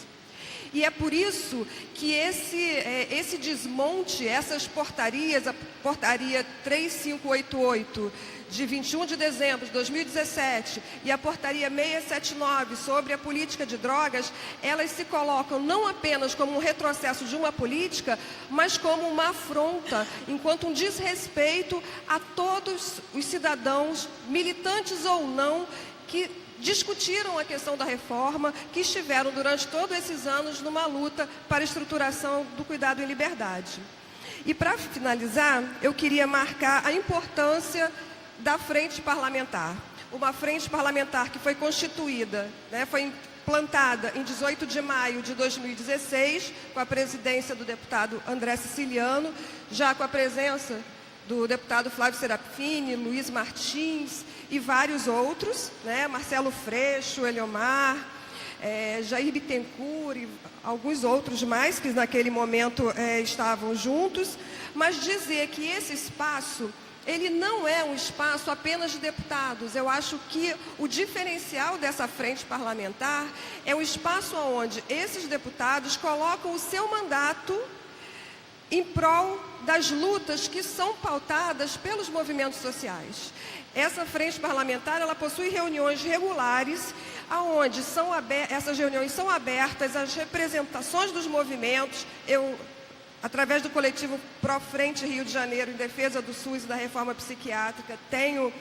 E é por isso que esse desmonte, essas portarias, a portaria 3588, de 21 de dezembro de 2017, e a portaria 679 sobre a política de drogas, elas se colocam não apenas como um retrocesso de uma política, mas como uma afronta, enquanto um desrespeito a todos os cidadãos, militantes ou não, que discutiram a questão da reforma, que estiveram durante todos esses anos numa luta para a estruturação do cuidado em liberdade. E para finalizar, eu queria marcar a importância da frente parlamentar. Uma frente parlamentar que foi constituída, né, foi implantada em 18 de maio de 2016, com a presidência do deputado André Siciliano, já com a presença do deputado Flávio Serafini, Luiz Martins e vários outros, né? Marcelo Freixo, Eliomar, Jair Bittencourt e alguns outros mais que naquele momento estavam juntos, mas dizer que esse espaço, ele não é um espaço apenas de deputados. Eu acho que o diferencial dessa frente parlamentar é um espaço onde esses deputados colocam o seu mandato em prol das lutas que são pautadas pelos movimentos sociais. Essa frente parlamentar, ela possui reuniões regulares, aonde essas reuniões são abertas às representações dos movimentos. Eu, através do coletivo Pro Frente Rio de Janeiro, em defesa do SUS e da reforma psiquiátrica, tenho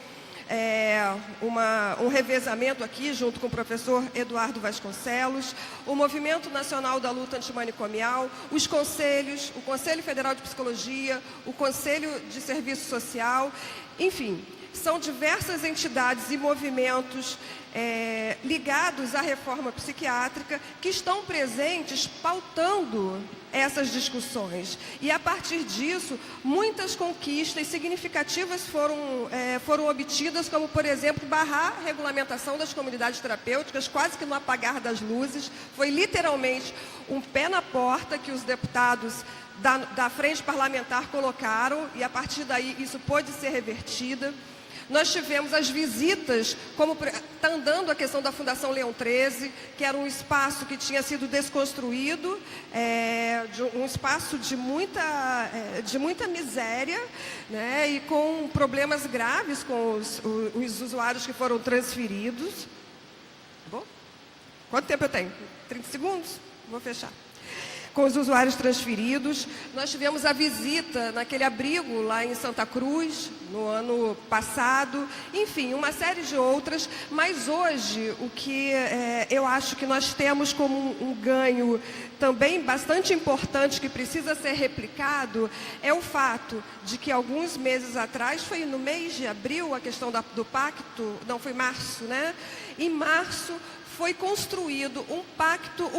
um revezamento aqui, junto com o professor Eduardo Vasconcelos, o Movimento Nacional da Luta Antimanicomial, os conselhos, o Conselho Federal de Psicologia, o Conselho de Serviço Social, enfim, são diversas entidades e movimentos ligados à reforma psiquiátrica que estão presentes pautando essas discussões. E a partir disso, muitas conquistas significativas foram obtidas, como, por exemplo, barrar a regulamentação das comunidades terapêuticas, quase que no apagar das luzes. Foi literalmente um pé na porta que os deputados da frente parlamentar colocaram, e a partir daí isso pôde ser revertida. Nós tivemos as visitas, como está andando a questão da Fundação Leão 13, que era um espaço que tinha sido desconstruído, um espaço de muita miséria, né, e com problemas graves com os usuários que foram transferidos. Bom, quanto tempo eu tenho? 30 segundos? Vou fechar. Com os usuários transferidos. Nós tivemos a visita naquele abrigo lá em Santa Cruz, no ano passado, enfim, uma série de outras, mas hoje o que eu acho que nós temos como um ganho também bastante importante, que precisa ser replicado, é o fato de que alguns meses atrás, foi no mês de abril, a questão do pacto, não, foi março, né? Em março, foi construído um pacto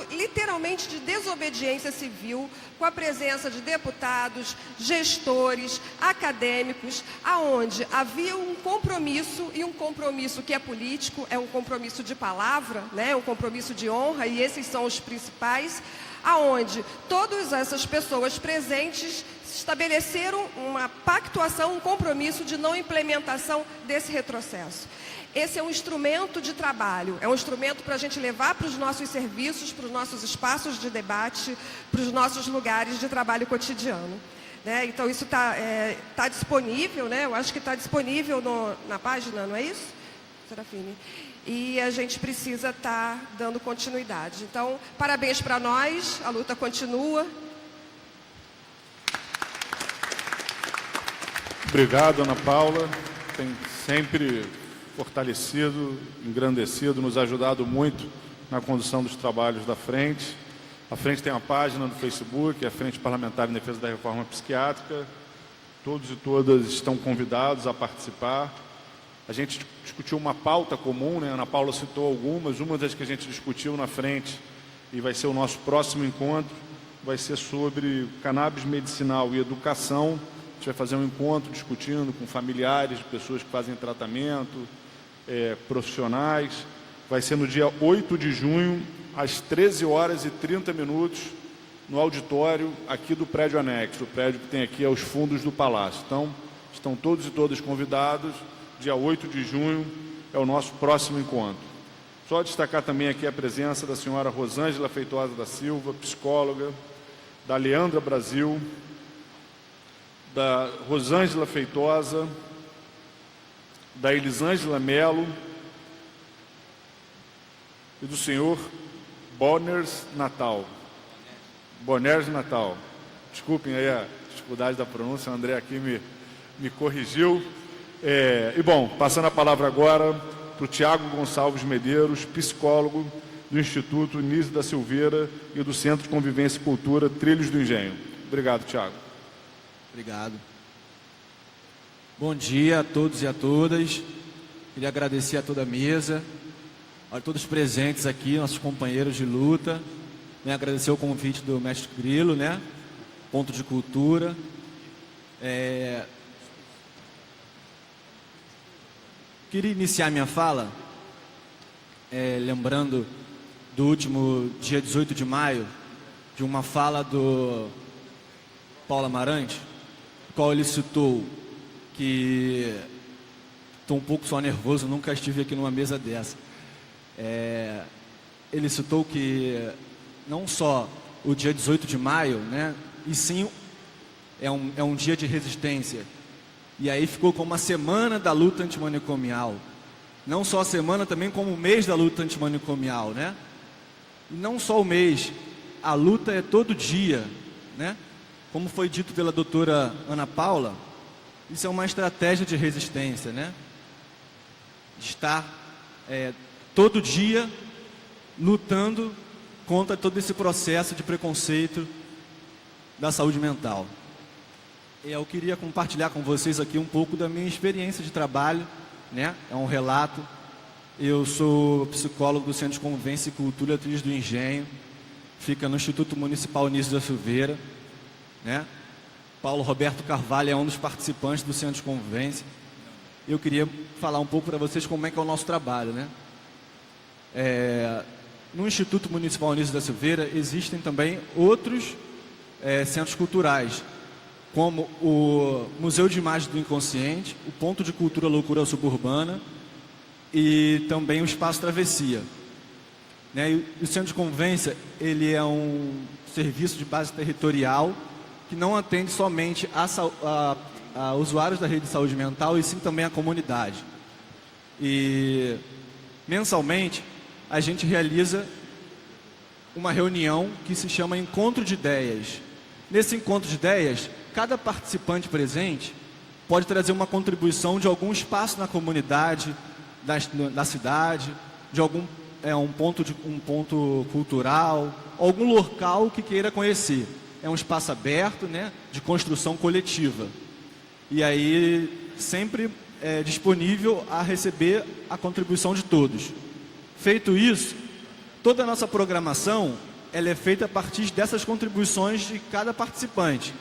literalmente de desobediência civil, com a presença de deputados, gestores, acadêmicos, aonde havia um compromisso, e um compromisso que é político, é um compromisso de palavra, né? Um compromisso de honra, e esses são os principais, aonde todas essas pessoas presentes estabeleceram uma pactuação, um compromisso de não implementação desse retrocesso. Esse é um instrumento de trabalho, é um instrumento para a gente levar para os nossos serviços, para os nossos espaços de debate, para os nossos lugares de trabalho cotidiano. Né? Então, isso tá disponível, né? Eu acho que está disponível na página, não é isso, Serafine? E a gente precisa estar dando continuidade. Então, parabéns para nós, a luta continua. Obrigado, Ana Paula. Tem sempre fortalecido, engrandecido, nos ajudado muito na condução dos trabalhos da frente. A frente tem uma página no Facebook, a Frente Parlamentar em Defesa da Reforma Psiquiátrica. Todos e todas estão convidados a participar. A gente discutiu uma pauta comum, né? A Ana Paula citou algumas. Uma das que a gente discutiu na frente, e vai ser o nosso próximo encontro, vai ser sobre cannabis medicinal e educação. A gente vai fazer um encontro discutindo com familiares de pessoas que fazem tratamento, profissionais. Vai ser no dia 8 de junho, às 13h30, no auditório aqui do prédio anexo, o prédio que tem aqui aos fundos do Palácio. Então, estão todos e todas convidados. Dia 8 de junho é o nosso próximo encontro. Só destacar também aqui a presença da senhora Rosângela Feitosa da Silva, psicóloga, da Leandra Brasil, da Rosângela Feitosa, da Elisângela Melo e do senhor Boners Natal. Boners Natal. Desculpem aí a dificuldade da pronúncia, o André aqui me corrigiu. E bom, passando a palavra agora para o Tiago Gonçalves Medeiros, psicólogo do Instituto Nísio da Silveira e do Centro de Convivência e Cultura Trilhos do Engenho. Obrigado, Tiago. Obrigado. Bom dia a todos e a todas. Queria agradecer a toda a mesa, a todos presentes aqui, nossos companheiros de luta. Agradecer o convite do mestre Grilo, né? Ponto de Cultura. Queria iniciar minha fala lembrando do último dia 18 de maio, de uma fala do Paulo Amarante, qual ele citou que estou um pouco só nervoso, nunca estive aqui numa mesa dessa. Ele citou que não só o dia 18 de maio, né, e sim é um dia de resistência. E aí ficou como a semana da luta antimanicomial. Não só a semana, também como o mês da luta antimanicomial, né? E não só o mês, a luta é todo dia, né? Como foi dito pela doutora Ana Paula, isso é uma estratégia de resistência, né? De estar todo dia lutando contra todo esse processo de preconceito da saúde mental. Eu queria compartilhar com vocês aqui um pouco da minha experiência de trabalho, né? É um relato. Eu sou psicólogo do Centro de Convivência e Cultura Trilhos do Engenho, fica no Instituto Municipal Nísio da Silveira, né? Paulo Roberto Carvalho é um dos participantes do Centro de Convivência. Eu queria falar um pouco para vocês como é que é o nosso trabalho, né? No Instituto Municipal Nísio da Silveira existem também outros centros culturais, como o Museu de Imagens do Inconsciente, o Ponto de Cultura Loucura Suburbana e também o Espaço Travessia. Né? E o Centro de Convivência, ele é um serviço de base territorial que não atende somente a usuários da rede de saúde mental, e sim também a comunidade. E mensalmente a gente realiza uma reunião que se chama Encontro de Ideias. Nesse encontro de ideias, cada participante presente pode trazer uma contribuição de algum espaço na comunidade, da cidade, de algum um ponto cultural, algum local que queira conhecer. É um espaço aberto, né, de construção coletiva. E aí sempre é disponível a receber a contribuição de todos. Feito isso, toda a nossa programação ela é feita a partir dessas contribuições de cada participante.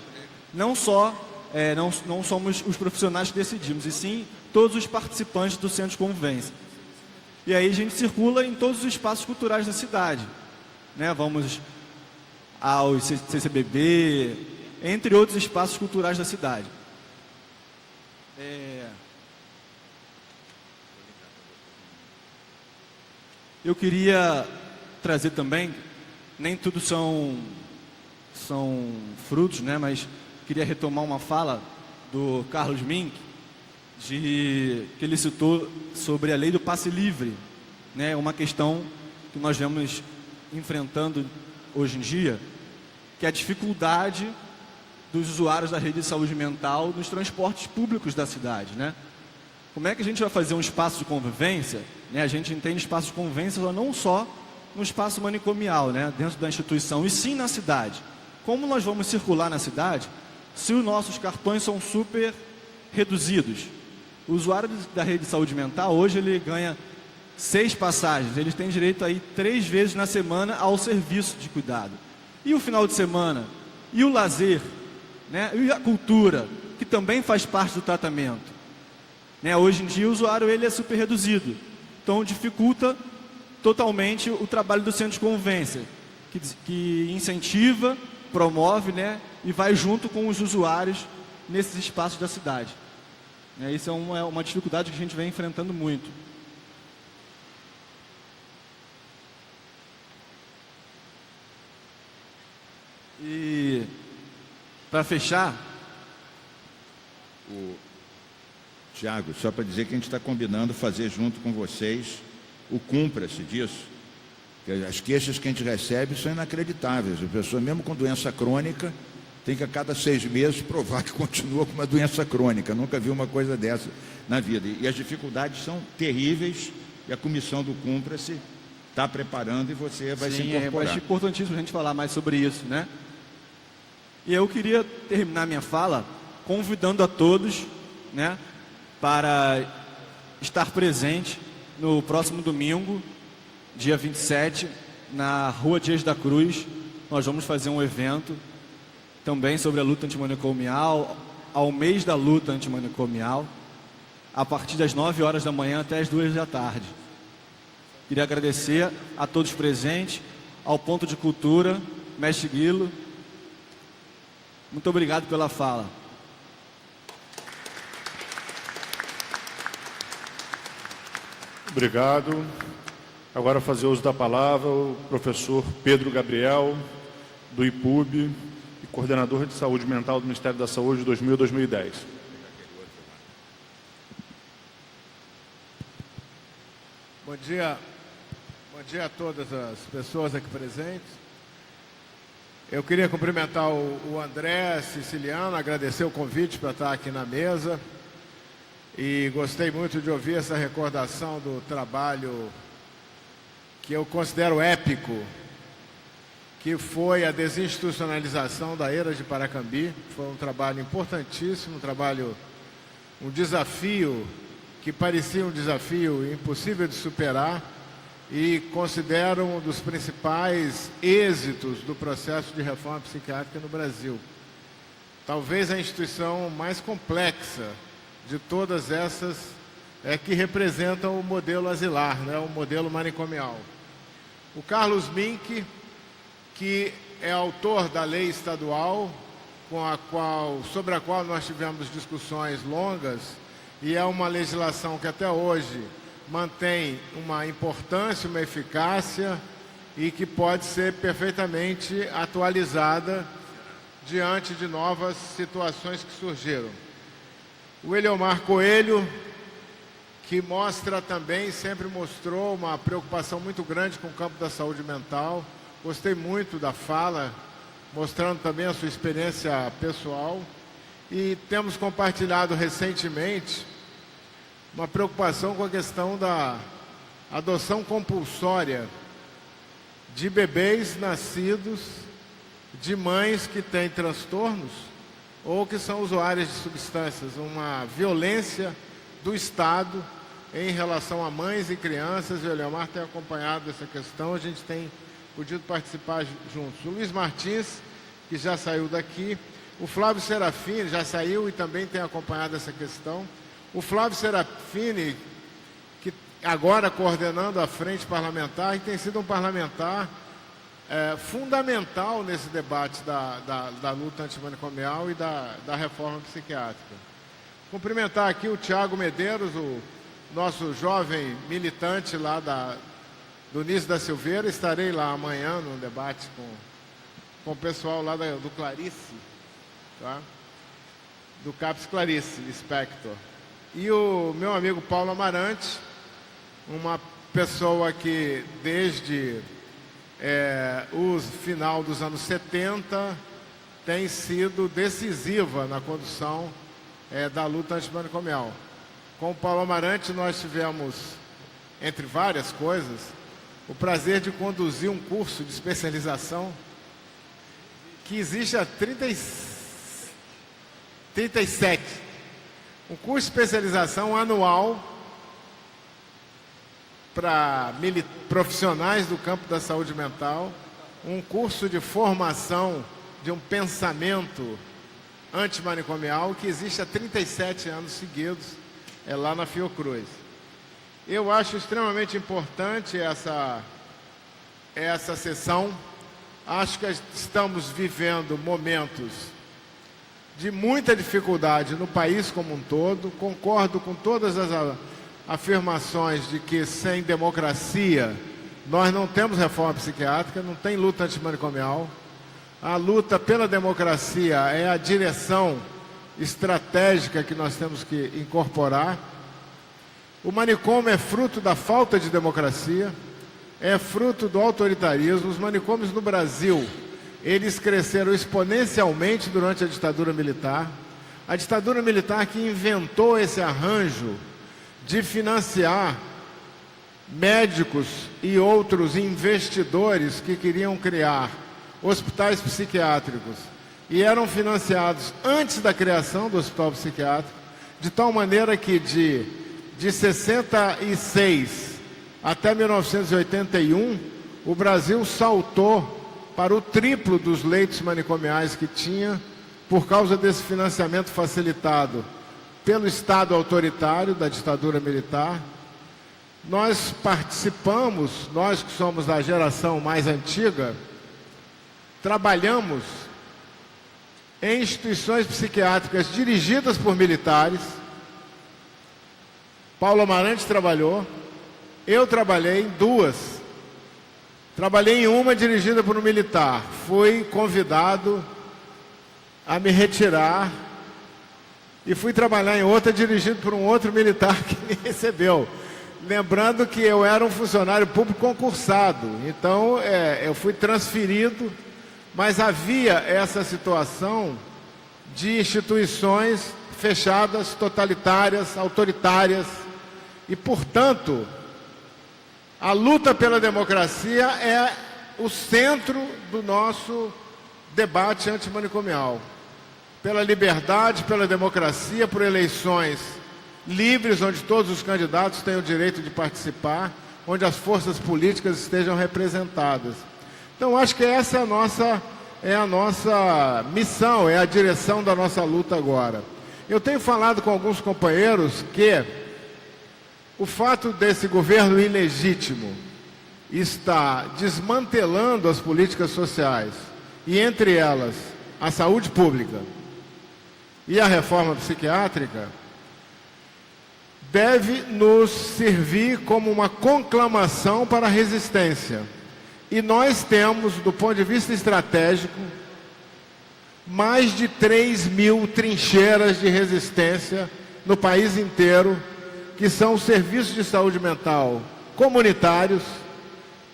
Não somos os profissionais que decidimos, e sim todos os participantes do Centro de Convivência. E aí a gente circula em todos os espaços culturais da cidade, né? Vamos ao CCBB, entre outros espaços culturais da cidade. Eu queria trazer também, nem tudo são frutos, né? Mas queria retomar uma fala do Carlos Mink, que ele citou sobre a lei do passe livre, né? Uma questão que nós vemos enfrentando hoje em dia, que é a dificuldade dos usuários da rede de saúde mental nos transportes públicos da cidade, né? Como é que a gente vai fazer um espaço de convivência, né? A gente entende espaço de convivência não só no espaço manicomial, né? Dentro da instituição, e sim na cidade. Como nós vamos circular na cidade se os nossos cartões são super reduzidos? O usuário da rede de saúde mental, hoje ele ganha 6 passagens, ele tem direito a ir 3 vezes na semana ao serviço de cuidado. E o final de semana? E o lazer? Né? E a cultura, que também faz parte do tratamento? Né? Hoje em dia o usuário ele é super reduzido, então dificulta totalmente o trabalho do Centro de Convivência, que incentiva, promove, né? E vai junto com os usuários nesses espaços da cidade. Isso é uma dificuldade que a gente vem enfrentando muito. E para fechar, Tiago, só para dizer que a gente está combinando fazer junto com vocês o cumpra-se disso. As queixas que a gente recebe são inacreditáveis. A pessoa, mesmo com doença crônica, tem que a cada 6 meses provar que continua com uma doença crônica. Nunca vi uma coisa dessa na vida. E as dificuldades são terríveis, e a comissão do cumpra-se está preparando e você vai se incorporar. É importantíssimo a gente falar mais sobre isso, né? E eu queria terminar minha fala convidando a todos, né, para estar presente no próximo domingo, dia 27, na Rua Dias da Cruz. Nós vamos fazer um evento também sobre a luta antimanicomial, ao mês da luta antimanicomial, a partir das 9 horas da manhã até as 2 da tarde. Queria agradecer a todos presentes, ao Ponto de Cultura, Mestre Guilo. Muito obrigado pela fala. Obrigado. Agora fazer uso da palavra o professor Pedro Gabriel, do IPUB, e coordenador de saúde mental do Ministério da Saúde 2000-2010. Bom dia a todas as pessoas aqui presentes. Eu queria cumprimentar o André Siciliano, agradecer o convite para estar aqui na mesa. E gostei muito de ouvir essa recordação do trabalho que eu considero épico, que foi a desinstitucionalização da ERA de Paracambi. Foi um trabalho importantíssimo, um desafio que parecia um desafio impossível de superar, e considero um dos principais êxitos do processo de reforma psiquiátrica no Brasil. Talvez a instituição mais complexa de todas essas que representam o modelo asilar, né, o modelo manicomial. O Carlos Mink, que é autor da lei estadual, sobre a qual nós tivemos discussões longas, e é uma legislação que até hoje mantém uma importância, uma eficácia, e que pode ser perfeitamente atualizada diante de novas situações que surgiram. O Eliomar Coelho, que sempre mostrou uma preocupação muito grande com o campo da saúde mental. Gostei muito da fala, mostrando também a sua experiência pessoal. E temos compartilhado recentemente uma preocupação com a questão da adoção compulsória de bebês nascidos de mães que têm transtornos ou que são usuárias de substâncias, uma violência do Estado em relação a mães e crianças, e o Eliomar tem acompanhado essa questão, a gente tem podido participar juntos. O Luiz Martins, que já saiu daqui, o Flávio Serafini já saiu e também tem acompanhado essa questão. O Flávio Serafini, que agora coordenando a frente parlamentar, e tem sido um parlamentar fundamental nesse debate da luta antimanicomial e da reforma psiquiátrica. Cumprimentar aqui o Tiago Medeiros, o nosso jovem militante lá do Nício da Silveira. Estarei lá amanhã no debate com o pessoal lá do Clarice, tá? Do CAPS Clarice, Spector. E o meu amigo Paulo Amarante, uma pessoa que desde o final dos anos 70 tem sido decisiva na condução da luta antimanicomial. Com o Paulo Amarante nós tivemos, entre várias coisas, o prazer de conduzir um curso de especialização que existe há 37. Um curso de especialização anual para profissionais do campo da saúde mental, um curso de formação de um pensamento antimanicomial que existe há 37 anos seguidos, lá na Fiocruz. Eu acho extremamente importante essa sessão. Acho que estamos vivendo momentos de muita dificuldade no país como um todo. Concordo com todas as afirmações de que sem democracia nós não temos reforma psiquiátrica, não tem luta antimanicomial. A luta pela democracia é a direção estratégica que nós temos que incorporar. O manicômio é fruto da falta de democracia, é fruto do autoritarismo. Os manicômios no Brasil, eles cresceram exponencialmente durante a ditadura militar. A ditadura militar que inventou esse arranjo de financiar médicos e outros investidores que queriam criar hospitais psiquiátricos e eram financiados antes da criação do hospital psiquiátrico, de tal maneira que de 66 até 1981, o Brasil saltou para o triplo dos leitos manicomiais que tinha, por causa desse financiamento facilitado pelo Estado autoritário da ditadura militar. Nós participamos, nós que somos da geração mais antiga, trabalhamos em instituições psiquiátricas dirigidas por militares. Paulo Amarante trabalhou, eu trabalhei em duas. Trabalhei em uma dirigida por um militar. Fui convidado a me retirar e fui trabalhar em outra dirigida por um outro militar que me recebeu. Lembrando que eu era um funcionário público concursado, então eu fui transferido, mas havia essa situação de instituições fechadas, totalitárias, autoritárias, e, portanto, a luta pela democracia é o centro do nosso debate antimanicomial. Pela liberdade, pela democracia, por eleições livres, onde todos os candidatos têm o direito de participar, onde as forças políticas estejam representadas. Então, acho que essa é a nossa missão, é a direção da nossa luta agora. Eu tenho falado com alguns companheiros que o fato desse governo ilegítimo estar desmantelando as políticas sociais, e entre elas a saúde pública e a reforma psiquiátrica, deve nos servir como uma conclamação para a resistência. E nós temos, do ponto de vista estratégico, mais de 3.000 trincheiras de resistência no país inteiro, que são os serviços de saúde mental comunitários,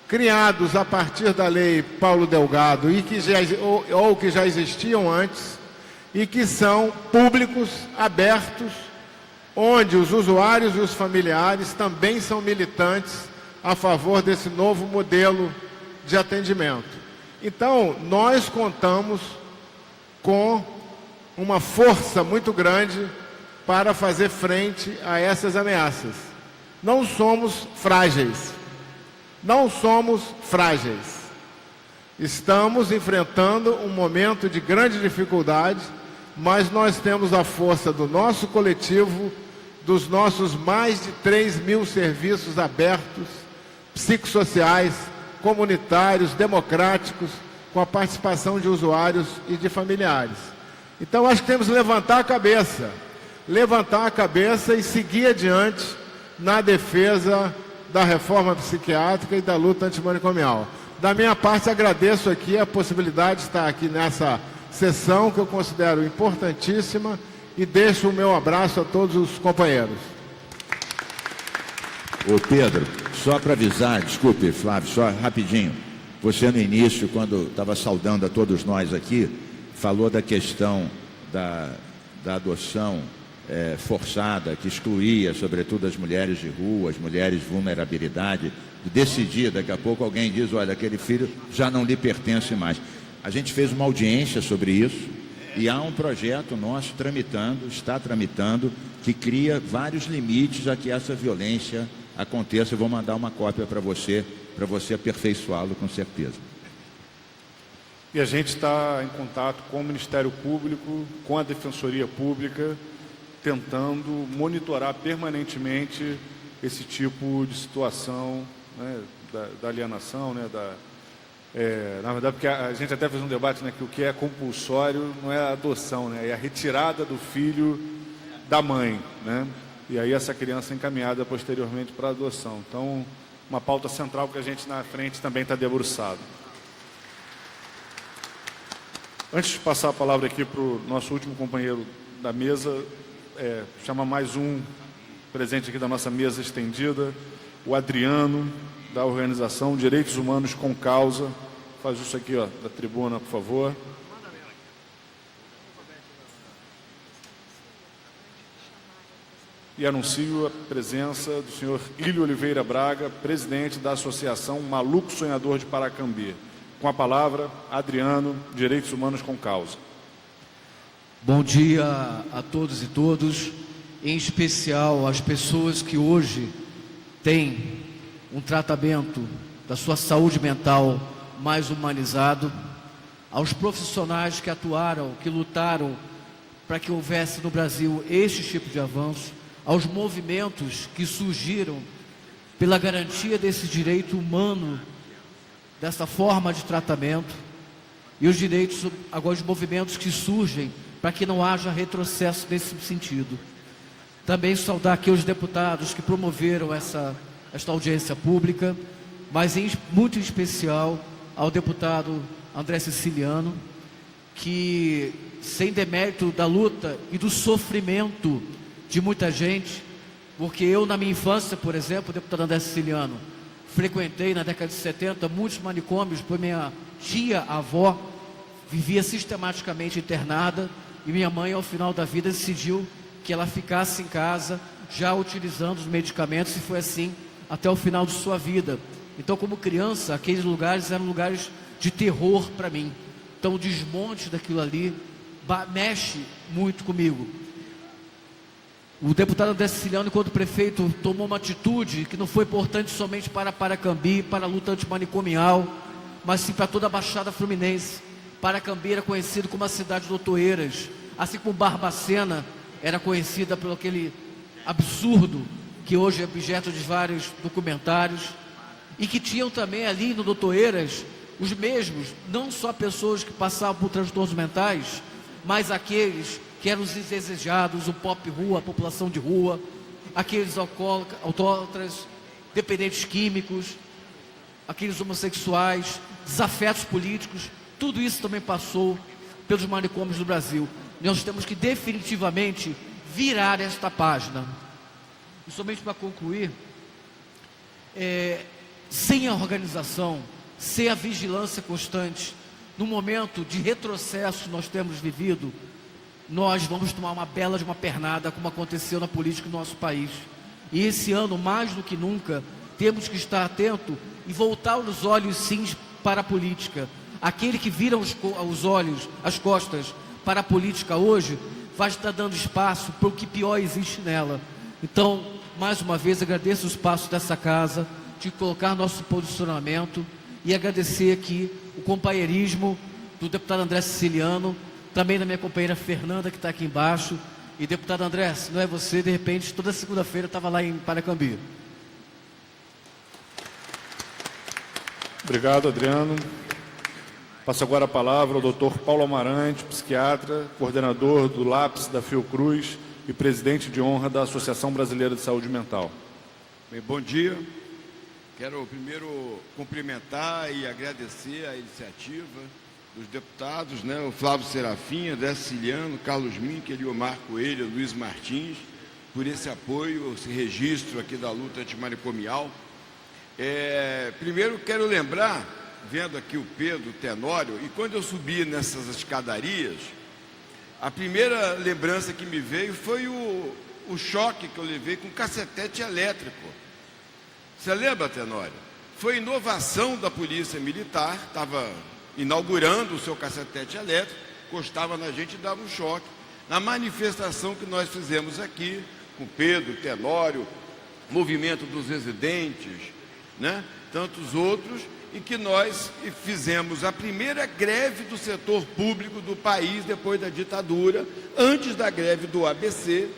criados a partir da lei Paulo Delgado, e que já existiam antes, e que são públicos, abertos, onde os usuários e os familiares também são militantes a favor desse novo modelo de atendimento. Então, nós contamos com uma força muito grande para fazer frente a essas ameaças. Não somos frágeis. Não somos frágeis. Estamos enfrentando um momento de grande dificuldade, mas nós temos a força do nosso coletivo, dos nossos mais de 3.000 serviços abertos, psicossociais, comunitários, democráticos, com a participação de usuários e de familiares. Então, acho que temos que levantar a cabeça e seguir adiante na defesa da reforma psiquiátrica e da luta antimanicomial. Da minha parte, agradeço aqui a possibilidade de estar aqui nessa sessão, que eu considero importantíssima, e deixo o meu abraço a todos os companheiros. Ô Pedro, só para avisar, desculpe, Flávio, só rapidinho. Você no início, quando estava saudando a todos nós aqui, falou da questão da adoção forçada, que excluía, sobretudo, as mulheres de rua, as mulheres de vulnerabilidade, de decidir, daqui a pouco alguém diz, olha, aquele filho já não lhe pertence mais. A gente fez uma audiência sobre isso e há um projeto nosso está tramitando, que cria vários limites a que essa violência aconteça. Eu vou mandar uma cópia para você aperfeiçoá-lo com certeza. E a gente está em contato com o Ministério Público, com a Defensoria Pública, tentando monitorar permanentemente esse tipo de situação, né, da alienação, né, na verdade, porque a gente até fez um debate, né, que o que é compulsório não é a adoção, né, é a retirada do filho da mãe, né, e aí essa criança é encaminhada posteriormente para a adoção. Então, uma pauta central que a gente na frente também está debruçado. Antes de passar a palavra aqui para o nosso último companheiro da mesa, chama mais um presente aqui da nossa mesa estendida, o Adriano, da organização Direitos Humanos com Causa. Faz isso aqui, ó, da tribuna, por favor. E anuncio a presença do senhor Ilho Oliveira Braga, presidente da Associação Maluco Sonhador de Paracambi. Com a palavra, Adriano, Direitos Humanos com Causa. Bom dia a todos e todas, em especial às pessoas que hoje têm um tratamento da sua saúde mental mais humanizado, aos profissionais que atuaram, que lutaram para que houvesse no Brasil este tipo de avanço, aos movimentos que surgiram pela garantia desse direito humano, dessa forma de tratamento, e os direitos, agora os movimentos que surgem para que não haja retrocesso nesse sentido. Também saudar aqui os deputados que promoveram esta audiência pública, mas muito em especial ao deputado André Siciliano, que, sem demérito da luta e do sofrimento de muita gente, porque eu, na minha infância, por exemplo, deputado André Siciliano, frequentei na década de 70 muitos manicômios, pois minha tia-avó vivia sistematicamente internada e minha mãe, ao final da vida, decidiu que ela ficasse em casa, já utilizando os medicamentos, e foi assim até o final de sua vida. Então, como criança, aqueles lugares eram lugares de terror para mim. Então, o desmonte daquilo ali mexe muito comigo. O deputado André Siciliano, enquanto prefeito, tomou uma atitude que não foi importante somente para Paracambi, para a luta antimanicomial, mas sim para toda a Baixada Fluminense. Paracambi era conhecido como a cidade do Otoeiras, assim como Barbacena era conhecida por aquele absurdo que hoje é objeto de vários documentários, e que tinham também ali no Otoeiras os mesmos, não só pessoas que passavam por transtornos mentais, mas aqueles que eram os indesejados, o pop rua, a população de rua, aqueles alcoólatras, dependentes químicos, aqueles homossexuais, desafetos políticos. Tudo isso também passou pelos manicômios do Brasil. Nós temos que definitivamente virar esta página. E somente para concluir, sem a organização, sem a vigilância constante, no momento de retrocesso que nós temos vivido, nós vamos tomar uma bela de uma pernada, como aconteceu na política do nosso país. E esse ano, mais do que nunca, temos que estar atento e voltar os olhos sim para a política. Aquele que vira os olhos, as costas para a política hoje, vai estar dando espaço para o que pior existe nela, Então, mais uma vez, agradeço o espaço dessa casa, de colocar nosso posicionamento e agradecer aqui o companheirismo do deputado André Siciliano, também da minha companheira Fernanda, que está aqui embaixo. E deputado André, se não é você, de repente, toda segunda-feira estava lá em Paracambi. Obrigado, Adriano. Passo agora a palavra ao Dr. Paulo Amarante, psiquiatra, coordenador do LAPS da Fiocruz e presidente de honra da Associação Brasileira de Saúde Mental. Bem, bom dia. Quero primeiro cumprimentar e agradecer a iniciativa dos deputados, né, o Flávio Serafim, André Siciliano, Carlos Minck, Eliomar Coelho, Luiz Martins, por esse apoio, esse registro aqui da luta antimanicomial. Primeiro quero lembrar, vendo aqui o Pedro Tenório, e quando eu subi nessas escadarias, a primeira lembrança que me veio foi o choque que eu levei com cacetete elétrico. Você lembra, Tenório? Foi inovação da Polícia Militar, estava inaugurando o seu cacetete elétrico, encostava na gente e dava um choque. Na manifestação que nós fizemos aqui, com Pedro, Tenório, Movimento dos Residentes, né? Tantos outros, e que nós fizemos a primeira greve do setor público do país depois da ditadura, antes da greve do ABC.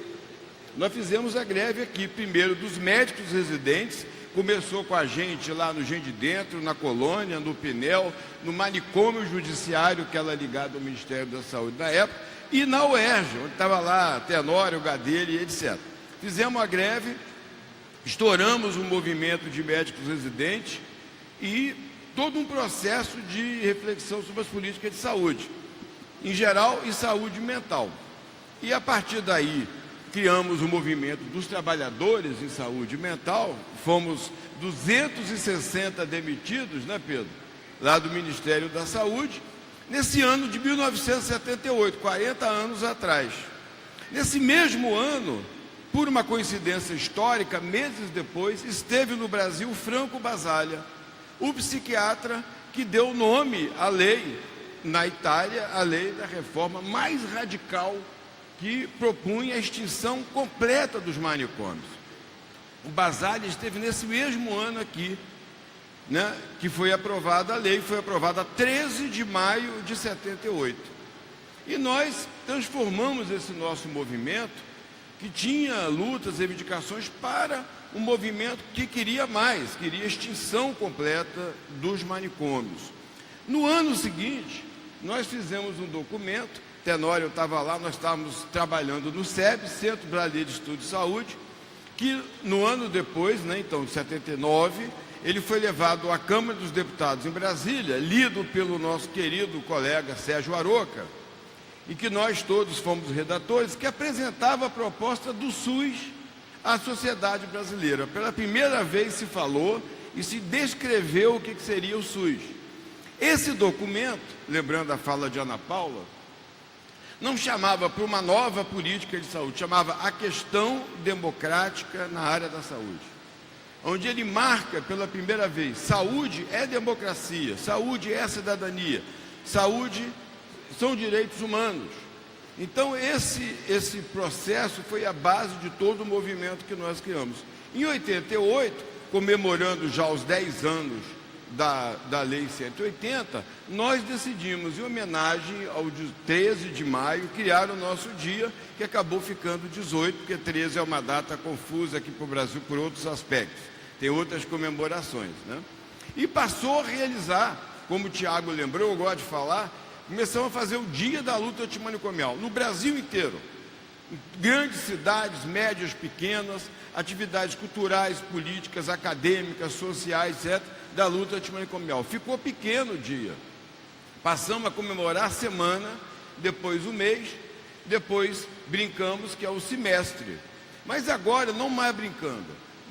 Nós fizemos a greve aqui, primeiro dos médicos residentes, começou com a gente lá no Gen de Dentro, na Colônia, no Pinel, no manicômio judiciário, que era ligado ao Ministério da Saúde na época, e na UERJ, onde estava lá Tenório, Gadelha e etc. Fizemos a greve, estouramos um movimento de médicos residentes e todo um processo de reflexão sobre as políticas de saúde, em geral, e saúde mental. E a partir daí, criamos o movimento dos trabalhadores em saúde mental, fomos 260 demitidos, né, Pedro? Lá do Ministério da Saúde, nesse ano de 1978, 40 anos atrás. Nesse mesmo ano, por uma coincidência histórica, meses depois, esteve no Brasil Franco Basaglia, o psiquiatra que deu nome à lei, na Itália, a lei da reforma mais radical que propunha a extinção completa dos manicômios. O Basaglia esteve nesse mesmo ano aqui, né, que foi aprovada a lei, foi aprovada 13 de maio de 78. E nós transformamos esse nosso movimento, que tinha lutas, reivindicações, para um movimento que queria mais, queria extinção completa dos manicômios. No ano seguinte, nós fizemos um documento, Tenório estava lá, nós estávamos trabalhando no SEB, Centro Brasileiro de Estudo de Saúde, que no ano depois, né, então de 79, ele foi levado à Câmara dos Deputados em Brasília, lido pelo nosso querido colega Sérgio Aroca, e que nós todos fomos redatores, que apresentava a proposta do SUS à sociedade brasileira. Pela primeira vez se falou e se descreveu o que seria o SUS. Esse documento, lembrando a fala de Ana Paula, não chamava para uma nova política de saúde, chamava a questão democrática na área da saúde, onde ele marca pela primeira vez, saúde é democracia, saúde é cidadania, saúde são direitos humanos. Então esse processo foi a base de todo o movimento que nós criamos. Em 88, comemorando já os 10 anos da Lei 180, nós decidimos, em homenagem ao 13 de maio, criar o nosso dia, que acabou ficando 18, porque 13 é uma data confusa aqui para o Brasil por outros aspectos. Tem outras comemorações, né? E passou a realizar, como o Tiago lembrou, eu gosto de falar, começamos a fazer o Dia da Luta Antimanicomial, no Brasil inteiro. Em grandes cidades, médias, pequenas, atividades culturais, políticas, acadêmicas, sociais, etc., da luta antimanicomial. Ficou pequeno o dia. Passamos a comemorar a semana, depois o mês, depois brincamos que é o semestre. Mas agora, não mais brincando.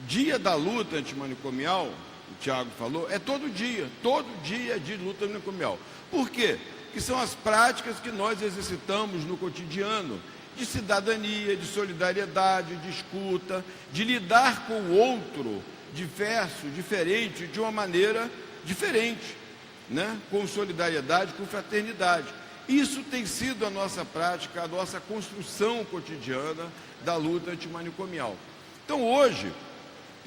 Dia da luta antimanicomial, o Tiago falou, é todo dia é dia de luta antimanicomial. Por quê? Que são as práticas que nós exercitamos no cotidiano, de cidadania, de solidariedade, de escuta, de lidar com o outro diverso, diferente, de uma maneira diferente, né? Com solidariedade, com fraternidade. Isso tem sido a nossa prática, a nossa construção cotidiana da luta antimanicomial. Então hoje,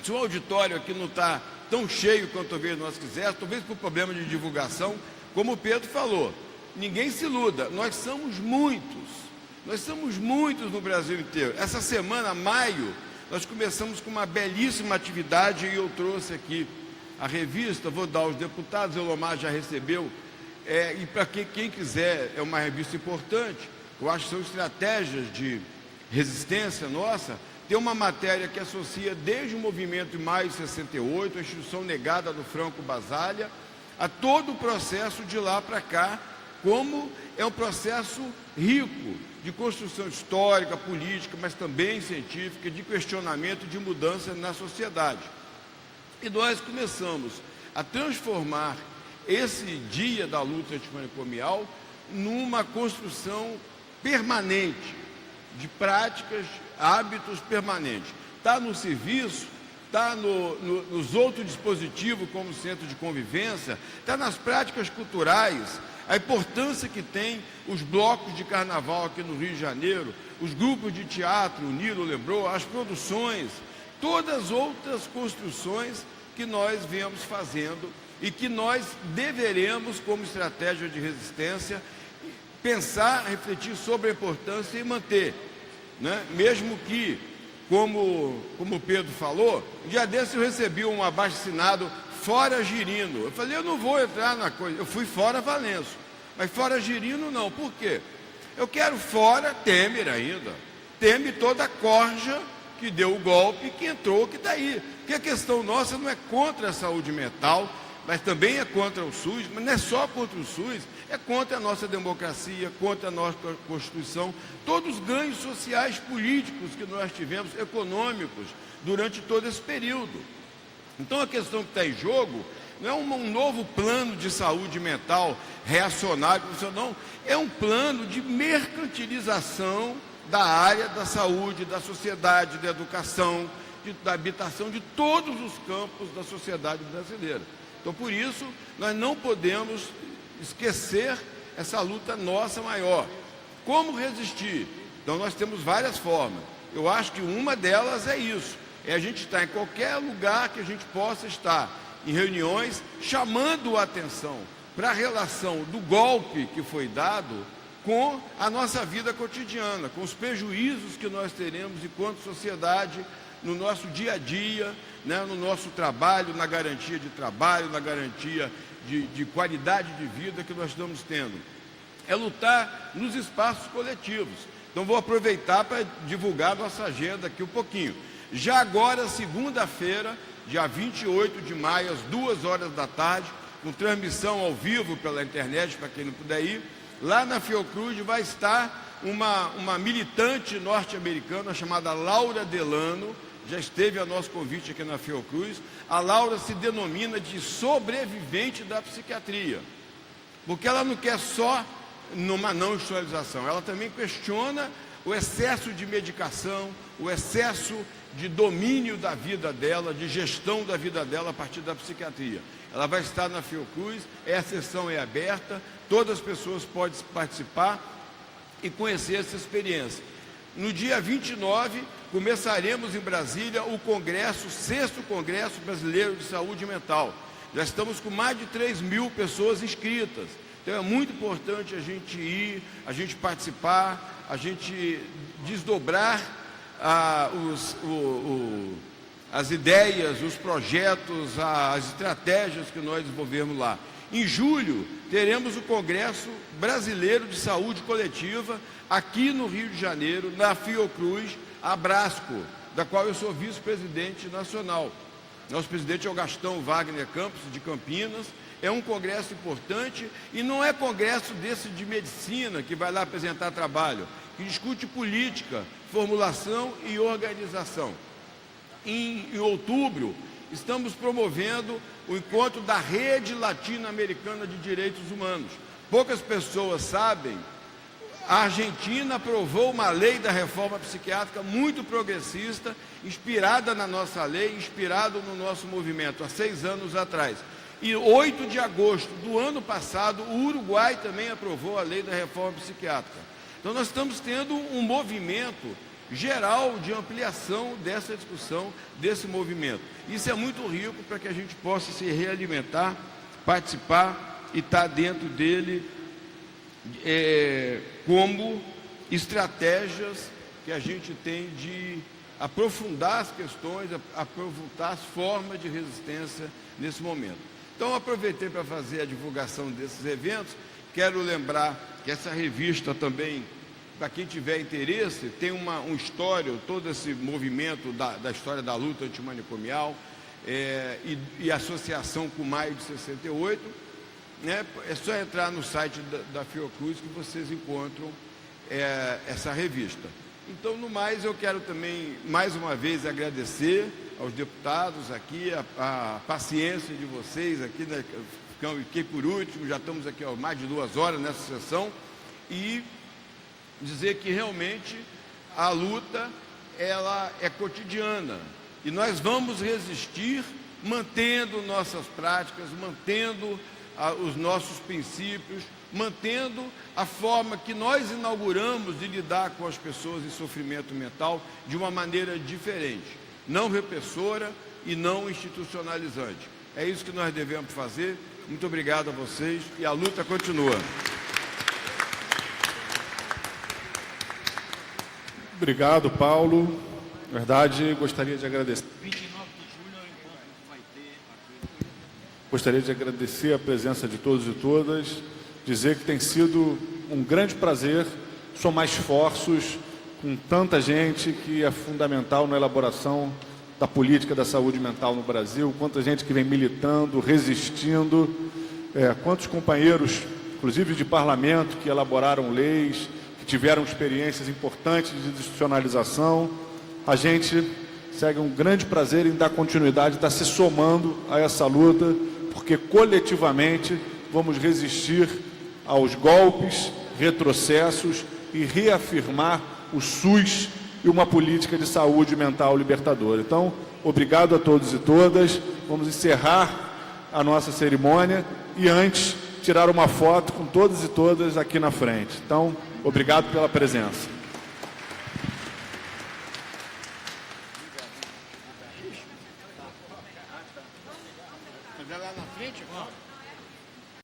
se o auditório aqui não está tão cheio quanto talvez nós quiséssemos, talvez por problema de divulgação, como o Pedro falou, ninguém se iluda, nós somos muitos no Brasil inteiro. Essa semana, maio, nós começamos com uma belíssima atividade e eu trouxe aqui a revista, vou dar aos deputados, o Elomar já recebeu, e para quem quiser, é uma revista importante, eu acho que são estratégias de resistência nossa. Tem uma matéria que associa desde o movimento de maio de 68, a instituição negada do Franco Basaglia, a todo o processo de lá para cá, como é um processo rico de construção histórica, política, mas também científica, de questionamento, de mudança na sociedade. E nós começamos a transformar esse dia da luta antimanicomial numa construção permanente, de práticas, hábitos permanentes. Está no serviço, está nos outros dispositivos, como centro de convivência, está nas práticas culturais, a importância que tem os blocos de carnaval aqui no Rio de Janeiro, os grupos de teatro, o Nilo lembrou, as produções, todas as outras construções que nós viemos fazendo e que nós deveremos, como estratégia de resistência, pensar, refletir sobre a importância e manter, né? Mesmo que, como o Pedro falou, um dia desse eu recebi um abaixo-assinado fora Girino. Eu falei, eu não vou entrar na coisa, eu fui fora Valenço, mas fora Girino não. Por quê? Eu quero fora Temer ainda, Temer toda a corja que deu o golpe, que entrou, que está aí. Porque a questão nossa não é contra a saúde mental, mas também é contra o SUS, mas não é só contra o SUS, é contra a nossa democracia, contra a nossa Constituição, todos os ganhos sociais, políticos que nós tivemos, econômicos, durante todo esse período. Então a questão que está em jogo não é um novo plano de saúde mental reacionário, não, é um plano de mercantilização da área da saúde, da sociedade, da educação, da habitação, de todos os campos da sociedade brasileira. Então, por isso, nós não podemos esquecer essa luta nossa maior. Como resistir? Então, nós temos várias formas. Eu acho que uma delas é isso. É a gente estar em qualquer lugar que a gente possa estar, em reuniões, chamando a atenção para a relação do golpe que foi dado com a nossa vida cotidiana, com os prejuízos que nós teremos enquanto sociedade, no nosso dia a dia, né, no nosso trabalho, na garantia de trabalho, na garantia de qualidade de vida que nós estamos tendo. É lutar nos espaços coletivos. Então vou aproveitar para divulgar a nossa agenda aqui um pouquinho. Já agora, segunda-feira, dia 28 de maio, às 2 horas da tarde, com transmissão ao vivo pela internet, para quem não puder ir, lá na Fiocruz vai estar uma militante norte-americana chamada Laura Delano, já esteve a nosso convite aqui na Fiocruz. A Laura se denomina de sobrevivente da psiquiatria, porque ela não quer só numa não institucionalização, ela também questiona o excesso de medicação, o excesso de domínio da vida dela, de gestão da vida dela a partir da psiquiatria. Ela vai estar na Fiocruz, a sessão é aberta, todas as pessoas podem participar e conhecer essa experiência. No dia 29, começaremos em Brasília o Congresso, 6º Congresso Brasileiro de Saúde Mental. Já estamos com mais de 3.000 pessoas inscritas. Então é muito importante a gente ir, a gente participar, a gente desdobrar as ideias, os projetos, as estratégias que nós desenvolvemos lá. Em julho, teremos o Congresso Brasileiro de Saúde Coletiva, aqui no Rio de Janeiro, na Fiocruz, a Brasco, da qual eu sou vice-presidente nacional. Nosso presidente é o Gastão Wagner Campos, de Campinas. É um congresso importante e não é congresso desse de medicina que vai lá apresentar trabalho, que discute política, formulação e organização. Em outubro, estamos promovendo o encontro da Rede Latino-Americana de Direitos Humanos. Poucas pessoas sabem, a Argentina aprovou uma lei da reforma psiquiátrica muito progressista, inspirada na nossa lei, inspirada no nosso movimento, há 6 anos atrás. E 8 de agosto do ano passado, o Uruguai também aprovou a lei da reforma psiquiátrica. Então nós estamos tendo um movimento geral de ampliação dessa discussão, desse movimento. Isso é muito rico para que a gente possa se realimentar, participar e estar dentro dele como estratégias que a gente tem de aprofundar as questões, aprofundar as formas de resistência nesse momento. Então, aproveitei para fazer a divulgação desses eventos. Quero lembrar que essa revista também, para quem tiver interesse, tem um histórico, todo esse movimento da história da luta antimanicomial e associação com Maio de 68. Né? É só entrar no site da Fiocruz que vocês encontram essa revista. Então, no mais, eu quero também, mais uma vez, agradecer aos deputados aqui, a paciência de vocês aqui, né? Fiquei por último, já estamos aqui há mais de 2 horas nessa sessão, e dizer que realmente a luta, ela é cotidiana, e nós vamos resistir mantendo nossas práticas, mantendo os nossos princípios, mantendo a forma que nós inauguramos de lidar com as pessoas em sofrimento mental de uma maneira diferente, não repressora e não institucionalizante. É isso que nós devemos fazer. Muito obrigado a vocês e a luta continua. Obrigado, Paulo. Na verdade, gostaria de agradecer. 29 de julho é o encontro que vai ter aqui. Gostaria de agradecer a presença de todos e todas, dizer que tem sido um grande prazer somar esforços com tanta gente que é fundamental na elaboração da política da saúde mental no Brasil, quanta gente que vem militando, resistindo, quantos companheiros, inclusive de parlamento, que elaboraram leis, que tiveram experiências importantes de institucionalização. A gente segue um grande prazer em dar continuidade, estar se somando a essa luta, porque coletivamente vamos resistir aos golpes, retrocessos e reafirmar o SUS e uma política de saúde mental libertadora. Então, obrigado a todos e todas. Vamos encerrar a nossa cerimônia e antes tirar uma foto com todos e todas aqui na frente. Então, obrigado pela presença.